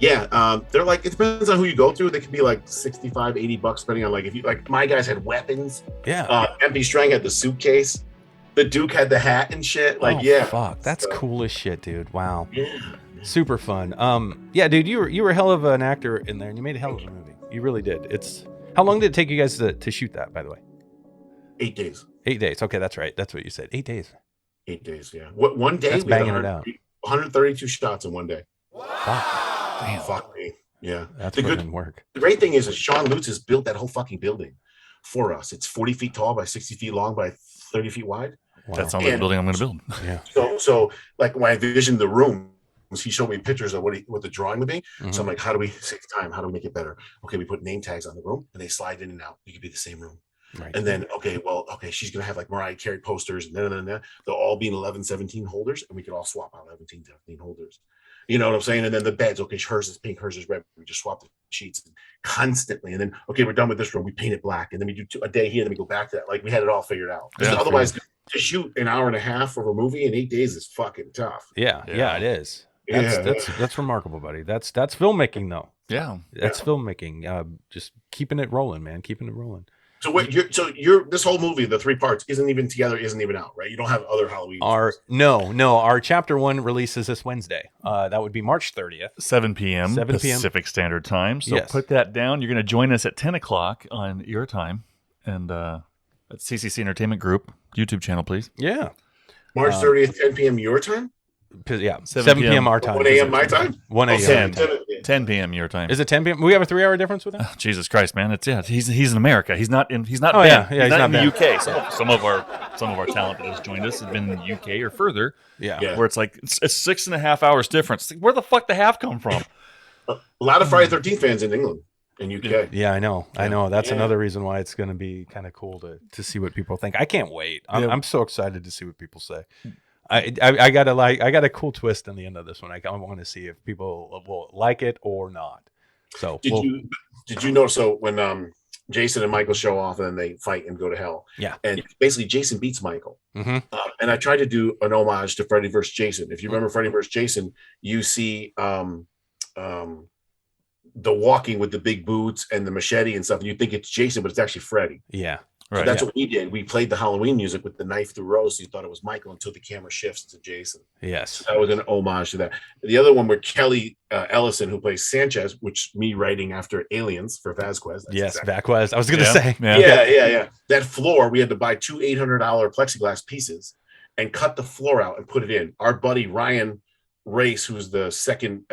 Speaker 2: Yeah, they're like, it depends on who you go through. They could be like $65, $80 depending on like if you like. My guys had weapons.
Speaker 3: Yeah.
Speaker 2: MP Strang had the suitcase. The Duke had the hat and shit. Like, yeah.
Speaker 3: Fuck, that's cool as shit, dude. Wow.
Speaker 2: Yeah.
Speaker 3: Super fun. Yeah, dude, you were a hell of an actor in there, and you made a hell of a movie. You really did. How long did it take you guys to shoot that, by the way?
Speaker 2: 8 days.
Speaker 3: 8 days. Okay, that's right. That's what you said. 8 days.
Speaker 2: 8 days, yeah. One day
Speaker 3: that's
Speaker 2: we had
Speaker 3: banging it out.
Speaker 2: 132 shots in one day.
Speaker 3: Wow.
Speaker 2: Damn. Fuck me. Yeah.
Speaker 3: That's good work.
Speaker 2: The great thing is that Sean Lutz has built that whole fucking building for us. It's 40 feet tall by 60 feet long by 30 feet wide.
Speaker 4: Wow. That sounds like a building I'm going to build.
Speaker 3: Yeah.
Speaker 2: So like when I envisioned the room, he showed me pictures of what the drawing would be. Mm-hmm. So I'm like, how do we make it better? Okay, we put name tags on the room and they slide in and out. You could be the same room. Right. And then, she's going to have like Mariah Carey posters and then they'll all be in 11, 17 holders and we could all swap out 11, 17 holders. You know what I'm saying? And then the beds, okay, hers is pink, hers is red. We just swap the sheets constantly. And then, okay, we're done with this room. We paint it black. And then we do a day here, then we go back to that. Like we had it all figured out. Yeah, otherwise, to shoot an hour and a half of a movie in 8 days is fucking tough.
Speaker 3: Yeah, it is. That's remarkable, buddy. That's filmmaking, though.
Speaker 4: Yeah,
Speaker 3: that's filmmaking. Just keeping it rolling, man. Keeping it rolling.
Speaker 2: So you're this whole movie, the 3 parts, isn't even out, right? You don't have other Halloween.
Speaker 3: No. Our chapter 1 releases this Wednesday. That would be March 30th,
Speaker 4: 7 p.m. Pacific Standard Time. So put that down. You're going to join us at 10 o'clock on your time, and That's CCC Entertainment Group YouTube channel, please.
Speaker 3: Yeah.
Speaker 2: March 30th, 10 p.m. your time?
Speaker 3: Yeah.
Speaker 4: 7
Speaker 3: 7 p.m. our time.
Speaker 2: 1 a.m. my time?
Speaker 3: 1 a.m.
Speaker 4: 10.
Speaker 3: our time.
Speaker 4: 10 p.m. your time.
Speaker 3: Is it 10 p.m.? We have a 3-hour difference with him?
Speaker 4: Jesus Christ, man! It's he's in America. He's not in. He's not.
Speaker 3: Oh,
Speaker 4: been.
Speaker 3: yeah.
Speaker 4: He's
Speaker 3: He's
Speaker 4: not
Speaker 3: not
Speaker 4: in the
Speaker 3: been.
Speaker 4: UK. Some of our talent that has joined us has been in the UK or further.
Speaker 2: Yeah.
Speaker 4: Where it's like it's 6.5 hours difference. It's like, where the fuck the half come from?
Speaker 2: A lot of Friday 13th fans in England and UK.
Speaker 3: Yeah, I know. I know. That's
Speaker 2: Yeah.
Speaker 3: another reason why it's going to be kind of cool to see what people think. I can't wait. I'm so excited to see what people say. I got a cool twist in the end of this one. I want to see if people will like it or not. So
Speaker 2: did you know? So when Jason and Michael show off and then they fight and go to hell.
Speaker 3: Yeah.
Speaker 2: And basically Jason beats Michael.
Speaker 3: Mm-hmm.
Speaker 2: And I tried to do an homage to Freddy vs. Jason. If you remember Freddy vs. Jason, you see the walking with the big boots and the machete and stuff, and you think it's Jason, but it's actually Freddy.
Speaker 3: Yeah.
Speaker 2: So
Speaker 4: Right.
Speaker 2: that's what we did. We played the Halloween music with the knife through Rose. So you thought it was Michael until the camera shifts to Jason.
Speaker 3: Yes.
Speaker 2: So that was an homage to that. The other one where Kelly Ellison, who plays Sanchez, which me writing after Aliens for Vasquez.
Speaker 3: Yes,
Speaker 2: exactly.
Speaker 3: Vasquez. I was going to say.
Speaker 2: Yeah. That floor, we had to buy 2 $800 plexiglass pieces and cut the floor out and put it in. Our buddy Ryan Race, who's the second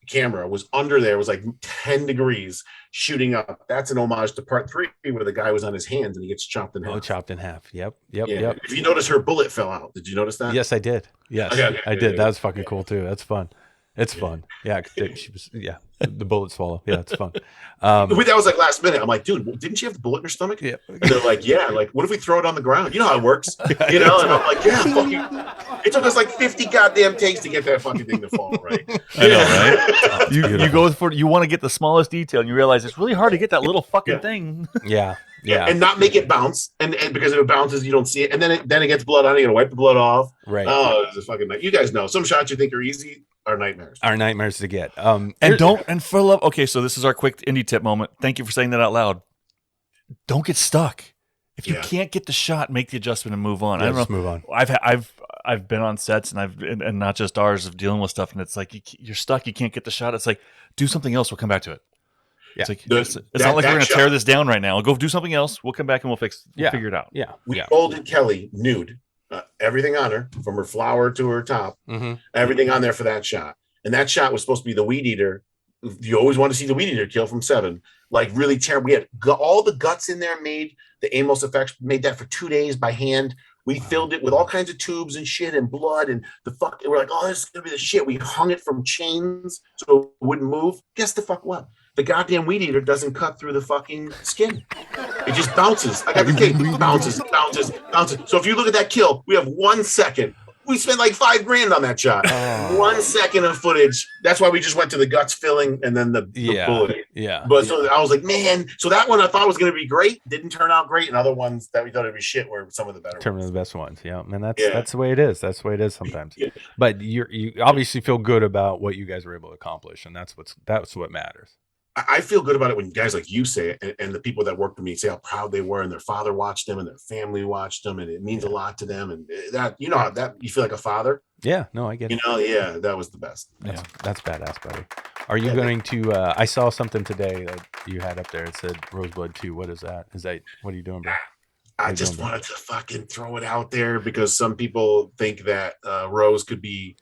Speaker 2: camera, was under there. It was like 10 degrees shooting up. That's an homage to part 3 where the guy was on his hands and he gets chopped in half.
Speaker 3: Oh, chopped in half. Yep.
Speaker 2: If you notice, her bullet fell out. Did you notice that?
Speaker 3: Yes, I did. Yes,
Speaker 2: Okay,
Speaker 3: I did. That was fucking cool too. That's fun. It's fun. Yeah, she was. Yeah, the bullet swallow. Yeah, it's fun.
Speaker 2: That was like last minute. I'm like, dude, didn't she have the bullet in her stomach?
Speaker 3: Yeah.
Speaker 2: And they're like, yeah. Like, what if we throw it on the ground? You know how it works. You know? And I'm like, yeah, fucking. It took us like 50 goddamn takes to get that fucking thing to fall right.
Speaker 4: I know, right? You go for you want to get the smallest detail, and you realize it's really hard to get that little fucking thing.
Speaker 3: Yeah.
Speaker 2: And not make it bounce, and because if it bounces, you don't see it, and then it gets blood on it. You gotta wipe the blood off.
Speaker 3: Right.
Speaker 2: Oh, it's a fucking night. You guys know some shots you think are easy are nightmares.
Speaker 3: Our nightmares to get.
Speaker 4: And for love. Okay, so this is our quick indie tip moment. Thank you for saying that out loud. Don't get stuck. If you can't get the shot, make the adjustment and move on. I don't know.
Speaker 3: Just move on.
Speaker 4: I've been on sets and not just ours of dealing with stuff, and it's like you're stuck. You can't get the shot. It's like do something else. We'll come back to it.
Speaker 3: Yeah.
Speaker 4: It's like it's not like we're going to tear this down right now. We'll go do something else. We'll come back and we'll figure it out.
Speaker 3: Yeah.
Speaker 2: We folded Kelly nude, everything on her from her flower to her top, everything on there for that shot. And that shot was supposed to be the weed eater. You always want to see the weed eater kill from 7. Like really terrible. We had all the guts in there made. The Amos effects made that for 2 days by hand. We filled it with all kinds of tubes and shit and blood and we're like, oh, this is gonna be the shit. We hung it from chains so it wouldn't move. Guess the fuck what? The goddamn weed eater doesn't cut through the fucking skin. It just bounces. I got the tape. Bounces. So if you look at that kill, we have 1 second. We spent like $5,000 on that shot. 1 second of footage. That's why we just went to the guts filling and then the bullet.
Speaker 3: Yeah.
Speaker 2: But so I was like, man. So that one I thought was going to be great. Didn't turn out great. And other ones that we thought would be shit were some of the better
Speaker 3: Turn
Speaker 2: ones.
Speaker 3: the best ones. Yeah. And that's the way it is. That's the way it is sometimes. Yeah. But you obviously feel good about what you guys were able to accomplish, and that's what matters.
Speaker 2: I feel good about it when guys like you say it, and the people that worked with me say how proud they were, and their father watched them, and their family watched them, and it means a lot to them. And that, you know, how that you feel like a father.
Speaker 3: Yeah, no, I get it.
Speaker 2: You know, yeah, that was the best.
Speaker 3: That's badass, buddy. Are you going to? I saw something today that you had up there. It said Roseblood 2. What is that? What are you doing, bro?
Speaker 2: I just wanted to fucking throw it out there because some people think that Rose could be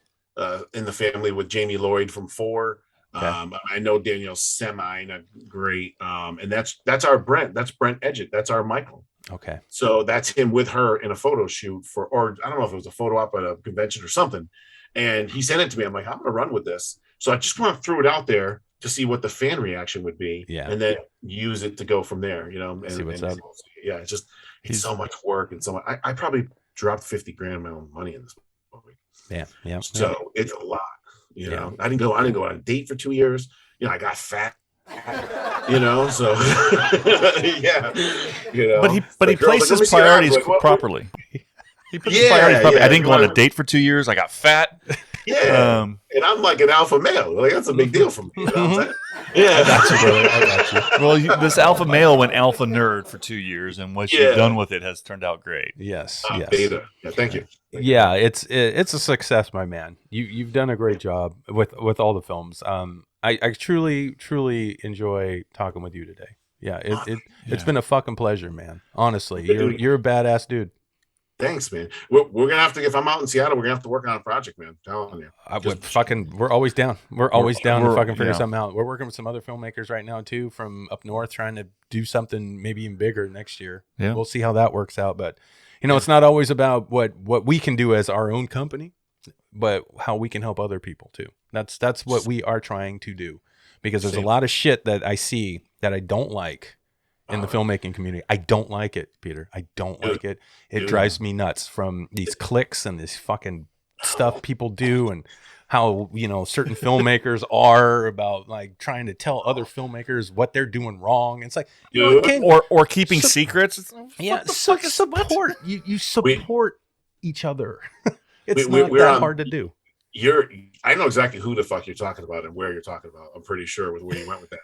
Speaker 2: in the family with Jamie Lloyd from 4. Okay. I know Daniel's semi not great, and that's our Brent. That's Brent Edgett. That's our Michael.
Speaker 3: Okay.
Speaker 2: So that's him with her in a photo shoot or I don't know if it was a photo op at a convention or something. And he sent it to me. I'm like, I'm gonna run with this. So I just want to throw it out there to see what the fan reaction would be, and then use it to go from there. You know, and
Speaker 3: see what's up.
Speaker 2: Yeah, it's so much work and so much. I probably dropped $50,000 of my own money in this movie.
Speaker 3: Yeah.
Speaker 2: So it's a lot. You know, I didn't go on a date for 2 years. You know, I got fat. You know, so yeah. You know,
Speaker 4: but he placed his priorities properly. He put his priorities properly. I didn't go on a date for 2 years. I got fat.
Speaker 2: Yeah, and I'm like an alpha male. Like that's a big deal for me. You know what I'm saying? Yeah,
Speaker 4: I got you, brother. I got you. Well, this alpha male went alpha nerd for 2 years, and what you've done with it has turned out great.
Speaker 3: Yes.
Speaker 2: Beta. Yeah, thank you.
Speaker 3: Yeah, it's a success, my man. You've done a great job with all the films. I truly enjoy talking with you today. Yeah, it's been a fucking pleasure, man. Honestly, you're a badass dude.
Speaker 2: Thanks, man. We're gonna have to, if I'm out in Seattle, we're gonna have to work on a project, man. I'm telling you.
Speaker 3: We're always down. We're always down to fucking figure
Speaker 4: yeah.
Speaker 3: something out. We're working with some other filmmakers right now too, from up north, trying to do something maybe even bigger next year.
Speaker 4: Yeah.
Speaker 3: We'll see how that works out. But it's not always about what we can do as our own company, but how we can help other people too. That's what we are trying to do, because there's a lot of shit that I see that I don't like in the filmmaking community. I don't like it, Peter. I don't like it. It drives me nuts, from these clicks and this fucking stuff people do, and how, certain filmmakers are about like trying to tell other filmmakers what they're doing wrong. It's like,
Speaker 4: or keeping secrets.
Speaker 3: Yeah, support. You support each other. It's not that hard to do.
Speaker 2: I know exactly who the fuck you're talking about and where you're talking about. I'm pretty sure with where you went with that.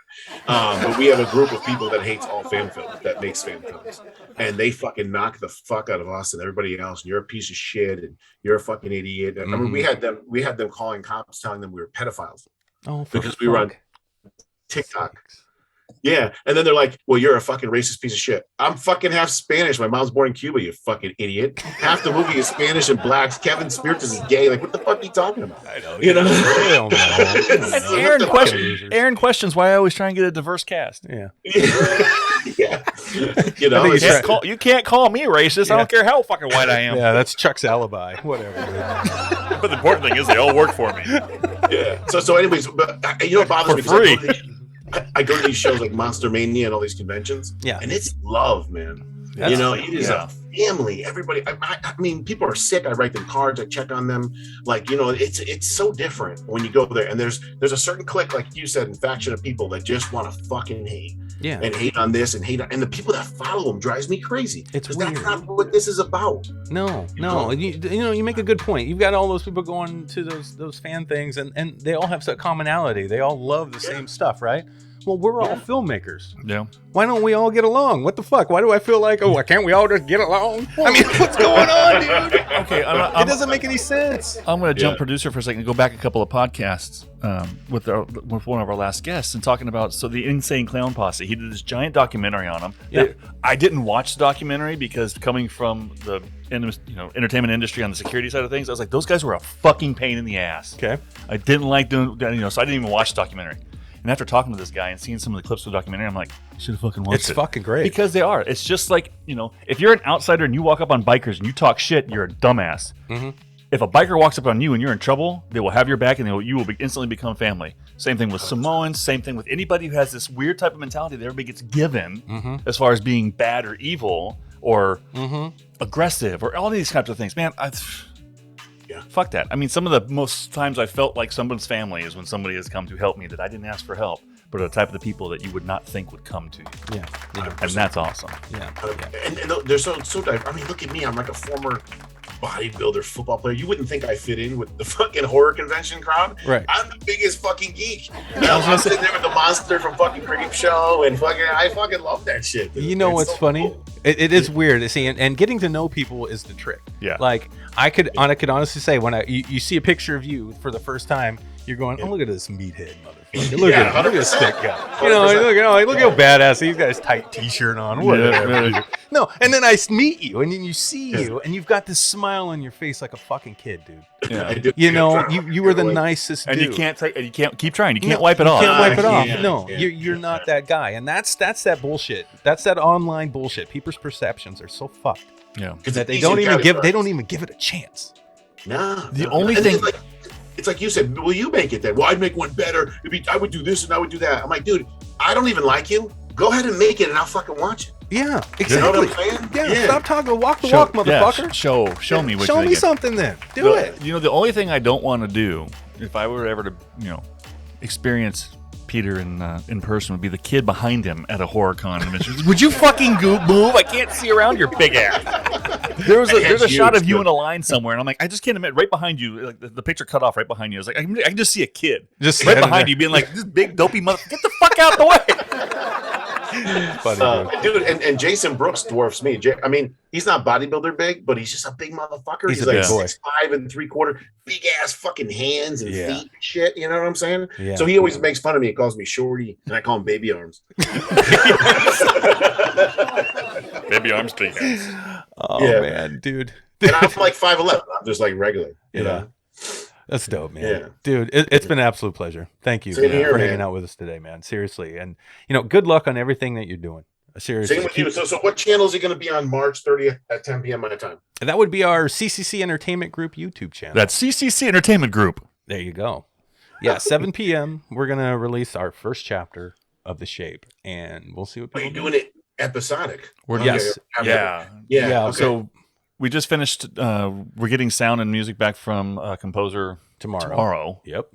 Speaker 2: But we have a group of people that hates all fan films, that makes fan films, and they fucking knock the fuck out of us and everybody else. And you're a piece of shit, and you're a fucking idiot. I mean, we had them calling cops, telling them we were pedophiles.
Speaker 3: Oh,
Speaker 2: because we were on TikTok. Yeah, and then they're like, "Well, you're a fucking racist piece of shit." I'm fucking half Spanish. My mom's born in Cuba. You fucking idiot. Half the movie is Spanish and blacks. Kevin Spiritus is gay. Like, what the fuck are you talking about?
Speaker 3: I know.
Speaker 4: Aaron questions why I always try and get a diverse cast.
Speaker 3: Yeah.
Speaker 2: Yeah.
Speaker 4: You can't call me racist. I don't care how fucking white I am.
Speaker 3: Yeah, that's Chuck's alibi. Whatever.
Speaker 4: But the important thing is they all work for me.
Speaker 2: Yeah. So anyways, but what bothers me?
Speaker 4: For free.
Speaker 2: I go to these shows like Monster Mania and all these conventions.
Speaker 3: Yeah.
Speaker 2: And it's love, man. It is a family. Everybody. I mean, people are sick. I write them cards. I check on them. Like, it's so different when you go there. And there's a certain clique, like you said, and faction of people that just want to fucking hate.
Speaker 3: Yeah.
Speaker 2: And hate on this and hate on, and the people that follow them drives me crazy.
Speaker 3: It's weird.
Speaker 2: That's not what this is about.
Speaker 3: No. You make a good point. You've got all those people going to those fan things, and they all have some commonality. They all love the same stuff, right? Well, we're all filmmakers.
Speaker 4: Yeah.
Speaker 3: Why don't we all get along? What the fuck? Why do I feel like, can't we all just get along? I mean, what's going on, dude?
Speaker 4: Okay,
Speaker 3: it doesn't make any sense.
Speaker 4: I'm going to jump producer for a second and go back a couple of podcasts with one of our last guests and talking about the Insane Clown Posse. He did this giant documentary on them.
Speaker 3: Yeah.
Speaker 4: I didn't watch the documentary because coming from the entertainment industry on the security side of things, I was like, those guys were a fucking pain in the ass.
Speaker 3: Okay.
Speaker 4: I didn't like doing, so I didn't even watch the documentary. And after talking to this guy and seeing some of the clips of the documentary, I'm like, I should have fucking watched it.
Speaker 3: It's fucking great.
Speaker 4: Because they are. It's just like, if you're an outsider and you walk up on bikers and you talk shit, you're a dumbass.
Speaker 3: Mm-hmm.
Speaker 4: If a biker walks up on you and you're in trouble, they will have your back and you will instantly become family. Same thing with Samoans. Same thing with anybody who has this weird type of mentality that everybody gets given as far as being bad or evil or aggressive or all these types of things. Man, fuck that. I mean, some of the most times I felt like someone's family is when somebody has come to help me that I didn't ask for help, but are the type of the people that you would not think would come to you.
Speaker 3: Yeah.
Speaker 4: And that's awesome.
Speaker 3: Yeah.
Speaker 2: And they're so diverse. I mean, look at me. I'm like a former bodybuilder, football player. You wouldn't think I fit in with the fucking horror convention crowd.
Speaker 3: Right.
Speaker 2: I'm the biggest fucking geek. I'm sitting there with the monster from fucking Creep Show, and I fucking love that shit. Dude.
Speaker 3: You know what's
Speaker 2: so
Speaker 3: funny?
Speaker 2: Cool.
Speaker 3: It is weird. See, and getting to know people is the trick.
Speaker 4: Yeah.
Speaker 3: Like I could honestly say when you see a picture of you for the first time, you're going, oh, look at this meathead motherfucker. Look at this thick guy. Look how badass he's got his tight t-shirt on. Whatever. Yeah. No, and then I meet you, and then you see you, and you've got this smile on your face like a fucking kid, dude.
Speaker 4: Yeah.
Speaker 3: You were the nicest dude.
Speaker 4: And you can't keep trying. You can't wipe it off.
Speaker 3: You can't wipe it off.
Speaker 2: Yeah.
Speaker 3: No, you're not that guy, and that's that bullshit. That's that online bullshit. People's perceptions are so fucked.
Speaker 4: Yeah,
Speaker 3: that they don't even give it a chance.
Speaker 2: Nah.
Speaker 4: The only thing.
Speaker 2: It's like you said, will you make it then? Well, I'd make one better. I would do this and I would do that. I'm like, dude, I don't even like you. Go ahead and make it and I'll fucking watch it.
Speaker 3: Yeah, exactly.
Speaker 2: You know what I'm saying?
Speaker 3: Yeah, stop talking. Walk the walk, motherfucker.
Speaker 4: Show me what
Speaker 3: Show me something then. Do it.
Speaker 4: The only thing I don't want to do, if I were ever to, experience Peter in person, would be the kid behind him at a horror con. Would you fucking move? I can't see around your big ass. There's a shot of you in a line somewhere, and I'm like, I just can't admit, right behind you, like the picture cut off right behind you. I was like, I can just see a kid
Speaker 3: just
Speaker 4: right behind you being like, this big dopey mother, get the fuck out the way.
Speaker 3: Funny,
Speaker 2: dude, and Jason Brooks dwarfs me. I mean, he's not bodybuilder big, but he's just a big motherfucker.
Speaker 3: He's a
Speaker 2: like
Speaker 3: big boy.
Speaker 2: 6'5 3/4", big ass fucking hands and
Speaker 3: Yeah.
Speaker 2: feet and shit. You know what I'm saying?
Speaker 3: Yeah.
Speaker 2: So he always makes fun of me. He calls me shorty, and I call him baby arms.
Speaker 4: Baby arms, big hands.
Speaker 3: Oh
Speaker 2: Yeah.
Speaker 3: man, dude.
Speaker 2: And I'm like 5'11". I'm just like regular. You know?
Speaker 3: That's dope, man.
Speaker 2: Yeah.
Speaker 3: Dude, it's been an absolute pleasure. Thank you
Speaker 2: Same here,
Speaker 3: for
Speaker 2: man.
Speaker 3: hanging out with us today, man. Seriously. And, good luck on everything that you're doing. Seriously.
Speaker 2: Same with you. So what channel is he going to be on March 30th at 10 p.m. my time?
Speaker 3: And that would be our CCC Entertainment Group YouTube channel.
Speaker 4: That's CCC Entertainment Group.
Speaker 3: There you go. Yeah, 7 p.m. We're going to release our first chapter of The Shape, and we'll see what
Speaker 2: Are
Speaker 3: people
Speaker 2: you
Speaker 3: do.
Speaker 2: doing it episodic?
Speaker 3: Yes.
Speaker 4: Yeah.
Speaker 3: Yeah,
Speaker 2: Okay.
Speaker 4: So we just finished. We're getting sound and music back from composer tomorrow.
Speaker 3: Yep.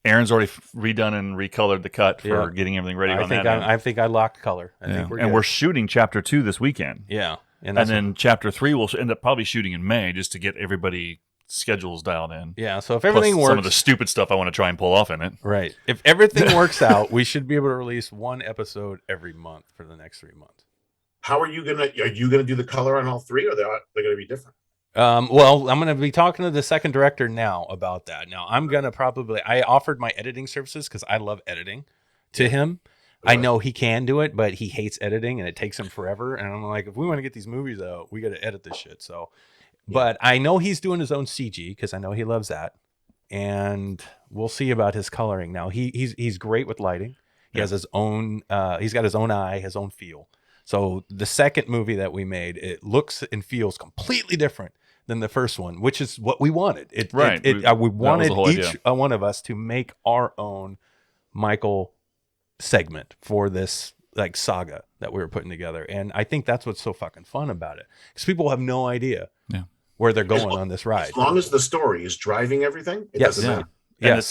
Speaker 4: Aaron's already redone and recolored the cut for
Speaker 3: Yeah.
Speaker 4: getting everything ready
Speaker 3: I
Speaker 4: on
Speaker 3: think
Speaker 4: that.
Speaker 3: I think I locked color. I think we're
Speaker 4: and
Speaker 3: good.
Speaker 4: we're shooting chapter 2 this weekend.
Speaker 3: Yeah.
Speaker 4: And then chapter 3 we'll end up probably shooting in May just to get everybody schedules dialed in.
Speaker 3: yeah, so if everything
Speaker 4: Plus
Speaker 3: works,
Speaker 4: some of the stupid stuff I want to try and pull off in it.
Speaker 3: right. If everything works out, we should be able to release one episode every month for the next 3 months.
Speaker 2: How are you gonna do the color on all three, or they're gonna be different?
Speaker 3: Well, I'm going to be talking to the second director now about that. Now, I'm going to I offered my editing services because I love editing to him. I know he can do it, but he hates editing and it takes him forever. And I'm like, if we want to get these movies out, we got to edit this shit. So, but I know he's doing his own CG because I know he loves that. And we'll see about his coloring. Now, he's great with lighting. He has his own, he's got his own eye, his own feel. So the second movie that we made, it looks and feels completely different than the first one, which is what we wanted. We wanted each one of us to make our own Michael segment for this like saga that we were putting together. And I think that's what's so fucking fun about it, because people have no idea where they're going on this ride.
Speaker 2: As long as the story is driving everything, it doesn't matter.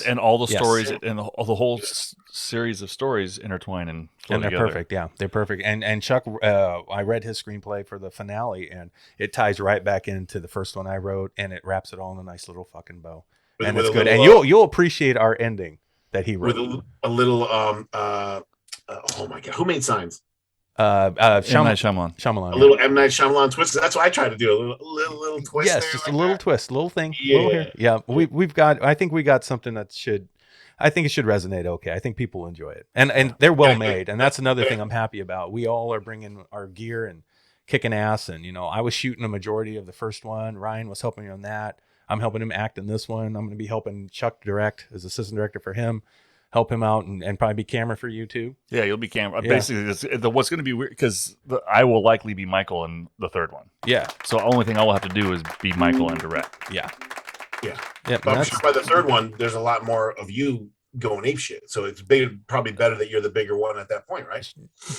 Speaker 4: And all the stories and the whole series of stories intertwine and flow
Speaker 3: they're
Speaker 4: together.
Speaker 3: perfect. Yeah, they're perfect. And Chuck, I read his screenplay for the finale, and it ties right back into the first one I wrote, and it wraps it all in a nice little fucking bow. And it's good. And you'll appreciate our ending that he wrote
Speaker 2: with a little oh my god, who made Signs?
Speaker 4: M. Night Shyamalan.
Speaker 3: Shyamalan.
Speaker 2: A little M. Night Shyamalan twist. That's what I try to do. A little twist.
Speaker 3: Yes,
Speaker 2: there,
Speaker 3: just
Speaker 2: like
Speaker 3: a little
Speaker 2: that.
Speaker 3: twist, a little thing.
Speaker 2: Yeah.
Speaker 3: Little here. Yeah. We've got. I think we got something that should. I think it should resonate. Okay. I think people enjoy it, and they're well made, and that's another thing I'm happy about. We all are bringing our gear and kicking ass, and I was shooting a majority of the first one. Ryan was helping me on that. I'm helping him act in this one. I'm going to be helping Chuck direct as assistant director for him. Help him out and probably be camera for you too.
Speaker 4: Yeah, you'll be camera.
Speaker 3: Yeah.
Speaker 4: Basically, what's going to be weird because I will likely be Michael in the third one.
Speaker 3: Yeah.
Speaker 4: So the only thing I will have to do is be Michael and direct.
Speaker 3: Yeah.
Speaker 2: Yeah.
Speaker 3: Yeah.
Speaker 2: But I'm sure by the third one, there's a lot more of you going ape shit. So it's probably better that you're the bigger one at that point, right?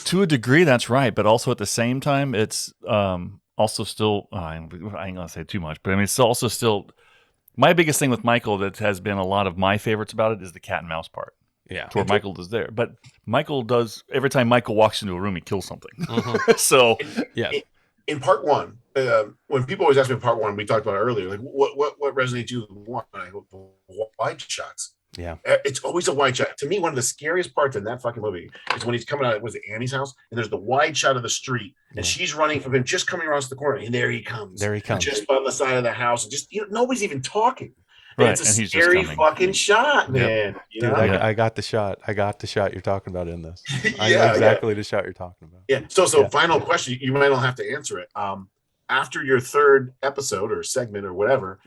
Speaker 4: To a degree, that's right. But also at the same time, it's also still, I ain't going to say too much, but I mean, it's also still, my biggest thing with Michael that has been a lot of my favorites about it is the cat and mouse part.
Speaker 3: Yeah.
Speaker 4: To where Michael is there. But Michael does, every time Michael walks into a room, he kills something.
Speaker 3: Mm-hmm.
Speaker 4: So,
Speaker 3: yeah.
Speaker 2: In part one, when people always ask me part one, we talked about it earlier, like what resonates you with one? I go, wide shots.
Speaker 3: Yeah.
Speaker 2: It's always a wide shot. To me, one of the scariest parts in that fucking movie is when he's coming out, was it Annie's house? And there's the wide shot of the street, and she's running from him, just coming across the corner, and there he comes. Just on the side of the house, and just nobody's even talking. And it's a scary fucking shot, man.
Speaker 3: Dude, I got the shot. I got the shot you're talking about in this. I know exactly the shot you're talking about.
Speaker 2: Yeah. So final question. You might not have to answer it. After your third episode or segment or whatever,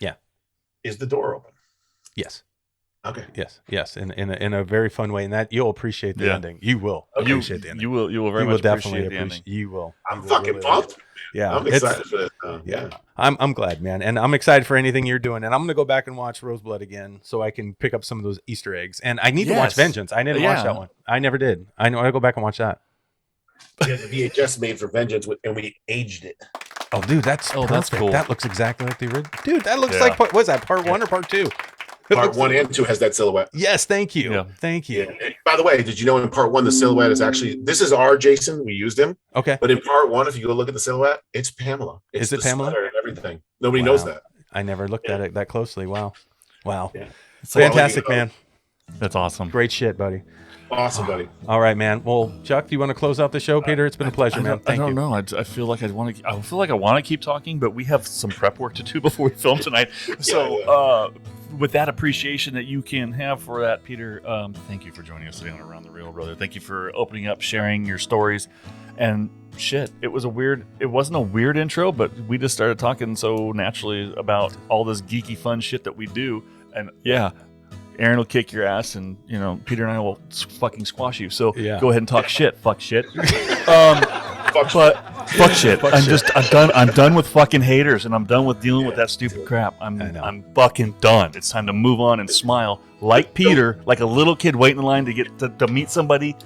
Speaker 2: is the door open?
Speaker 3: Yes.
Speaker 2: Okay.
Speaker 3: Yes. In a very fun way, and that you'll appreciate the ending. You will appreciate the ending.
Speaker 4: You will very much
Speaker 3: definitely
Speaker 4: appreciate the ending.
Speaker 3: You will.
Speaker 2: I'm fucking pumped.
Speaker 3: Yeah,
Speaker 2: I'm excited for this. Yeah,
Speaker 3: I'm glad, man, and I'm excited for anything you're doing. And I'm gonna go back and watch Roseblood again, so I can pick up some of those Easter eggs. And I need to watch Vengeance. I didn't watch that one. I never did. I know. I go back and watch that.
Speaker 2: We had the VHS made for Vengeance, and we aged it.
Speaker 3: Oh, dude, that's
Speaker 4: that's cool.
Speaker 3: That looks exactly like the original. Dude, that looks like what was that? Part 1 or part 2?
Speaker 2: Part 1 and 2 has that silhouette.
Speaker 3: Yes, thank you.
Speaker 4: Yeah.
Speaker 3: Thank you.
Speaker 2: Yeah. By the way, did you know in part 1 the silhouette is actually, this is our Jason, we used him.
Speaker 3: Okay.
Speaker 2: But in part 1, if you go look at the silhouette, it's Pamela.
Speaker 3: Is it Pamela?
Speaker 2: And everything. Nobody knows that.
Speaker 3: I never looked at it that closely. Wow.
Speaker 2: Yeah.
Speaker 3: Fantastic, man.
Speaker 4: That's awesome.
Speaker 3: Great shit, buddy.
Speaker 2: Awesome, buddy.
Speaker 3: All right, man. Well, Chuck, do you want to close out the show? Peter, it's been a pleasure, man. Thank you.
Speaker 4: I don't know. I feel like I want to keep talking, but we have some prep work to do before we film tonight. So, with that appreciation that you can have for that, Peter, thank you for joining us today on Around the Reel, brother. Thank you for opening up, sharing your stories, and shit. It wasn't a weird intro, but we just started talking so naturally about all this geeky fun shit that we do, and yeah. Aaron will kick your ass, and Peter and I will fucking squash you. So go ahead and talk shit. Fuck shit. Fuck shit. I'm done with fucking haters, and I'm done with dealing with that stupid crap. I'm fucking done. It's time to move on and smile like Peter, like a little kid waiting in line to get to meet somebody.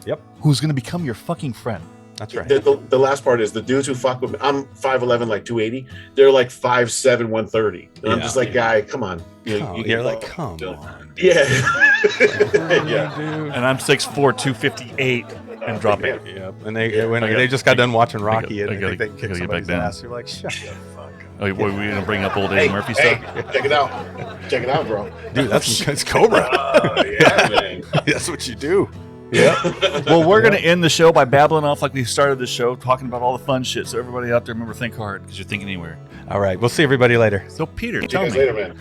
Speaker 4: Who's gonna become your fucking friend.
Speaker 3: That's right.
Speaker 2: The last part is the dudes who fuck with me. I'm 5'11", like 280. They're like 5'7", 130. And I'm just like, guy, come on.
Speaker 3: You're like, come on.
Speaker 2: Yeah.
Speaker 3: Yeah.
Speaker 4: And I'm 6'4", 258 and dropping.
Speaker 3: Yep. And they just got done watching Rocky and they kicked somebody's ass. You're like, shut the fuck up.
Speaker 4: Oh, we're going to bring up old Eddie Murphy stuff?
Speaker 2: Check it out. Check it out, bro.
Speaker 3: Dude, it's Cobra.
Speaker 2: Yeah, man.
Speaker 3: That's what you do.
Speaker 4: Yeah. Well, we're going to end the show by babbling off like we started the show, talking about all the fun shit. So everybody out there, remember, think hard, because you're thinking anywhere.
Speaker 3: All right. We'll see everybody later.
Speaker 4: So, Peter,
Speaker 2: See
Speaker 4: tell
Speaker 2: you guys
Speaker 4: me,
Speaker 2: later, man.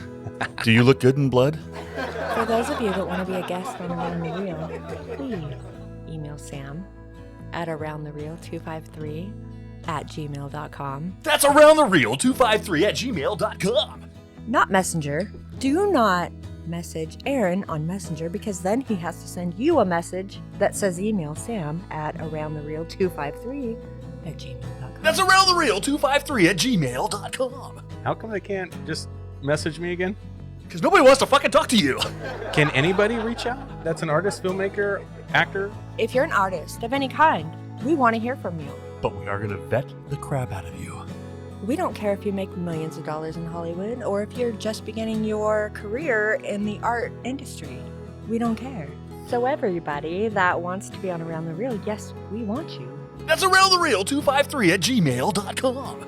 Speaker 4: do you look good in blood?
Speaker 1: For those of you that want to be a guest on Around the Reel, please email Sam at aroundthereel253@gmail.com.
Speaker 4: That's aroundthereel253@gmail.com.
Speaker 1: Not Messenger. Do not message Aaron on Messenger, because then he has to send you a message that says email Sam at aroundthereel253@gmail.com.
Speaker 4: That's aroundthereel253@gmail.com.
Speaker 3: How come they can't just message me again?
Speaker 4: Because nobody wants to fucking talk to you.
Speaker 3: Can anybody reach out? That's an artist, filmmaker, actor?
Speaker 1: If you're an artist of any kind, we want to hear from you.
Speaker 4: But we are going to vet the crap out of you.
Speaker 1: We don't care if you make millions of dollars in Hollywood or if you're just beginning your career in the art industry. We don't care. So everybody that wants to be on Around the Reel, yes, we want you.
Speaker 4: That's aroundthereel253@gmail.com.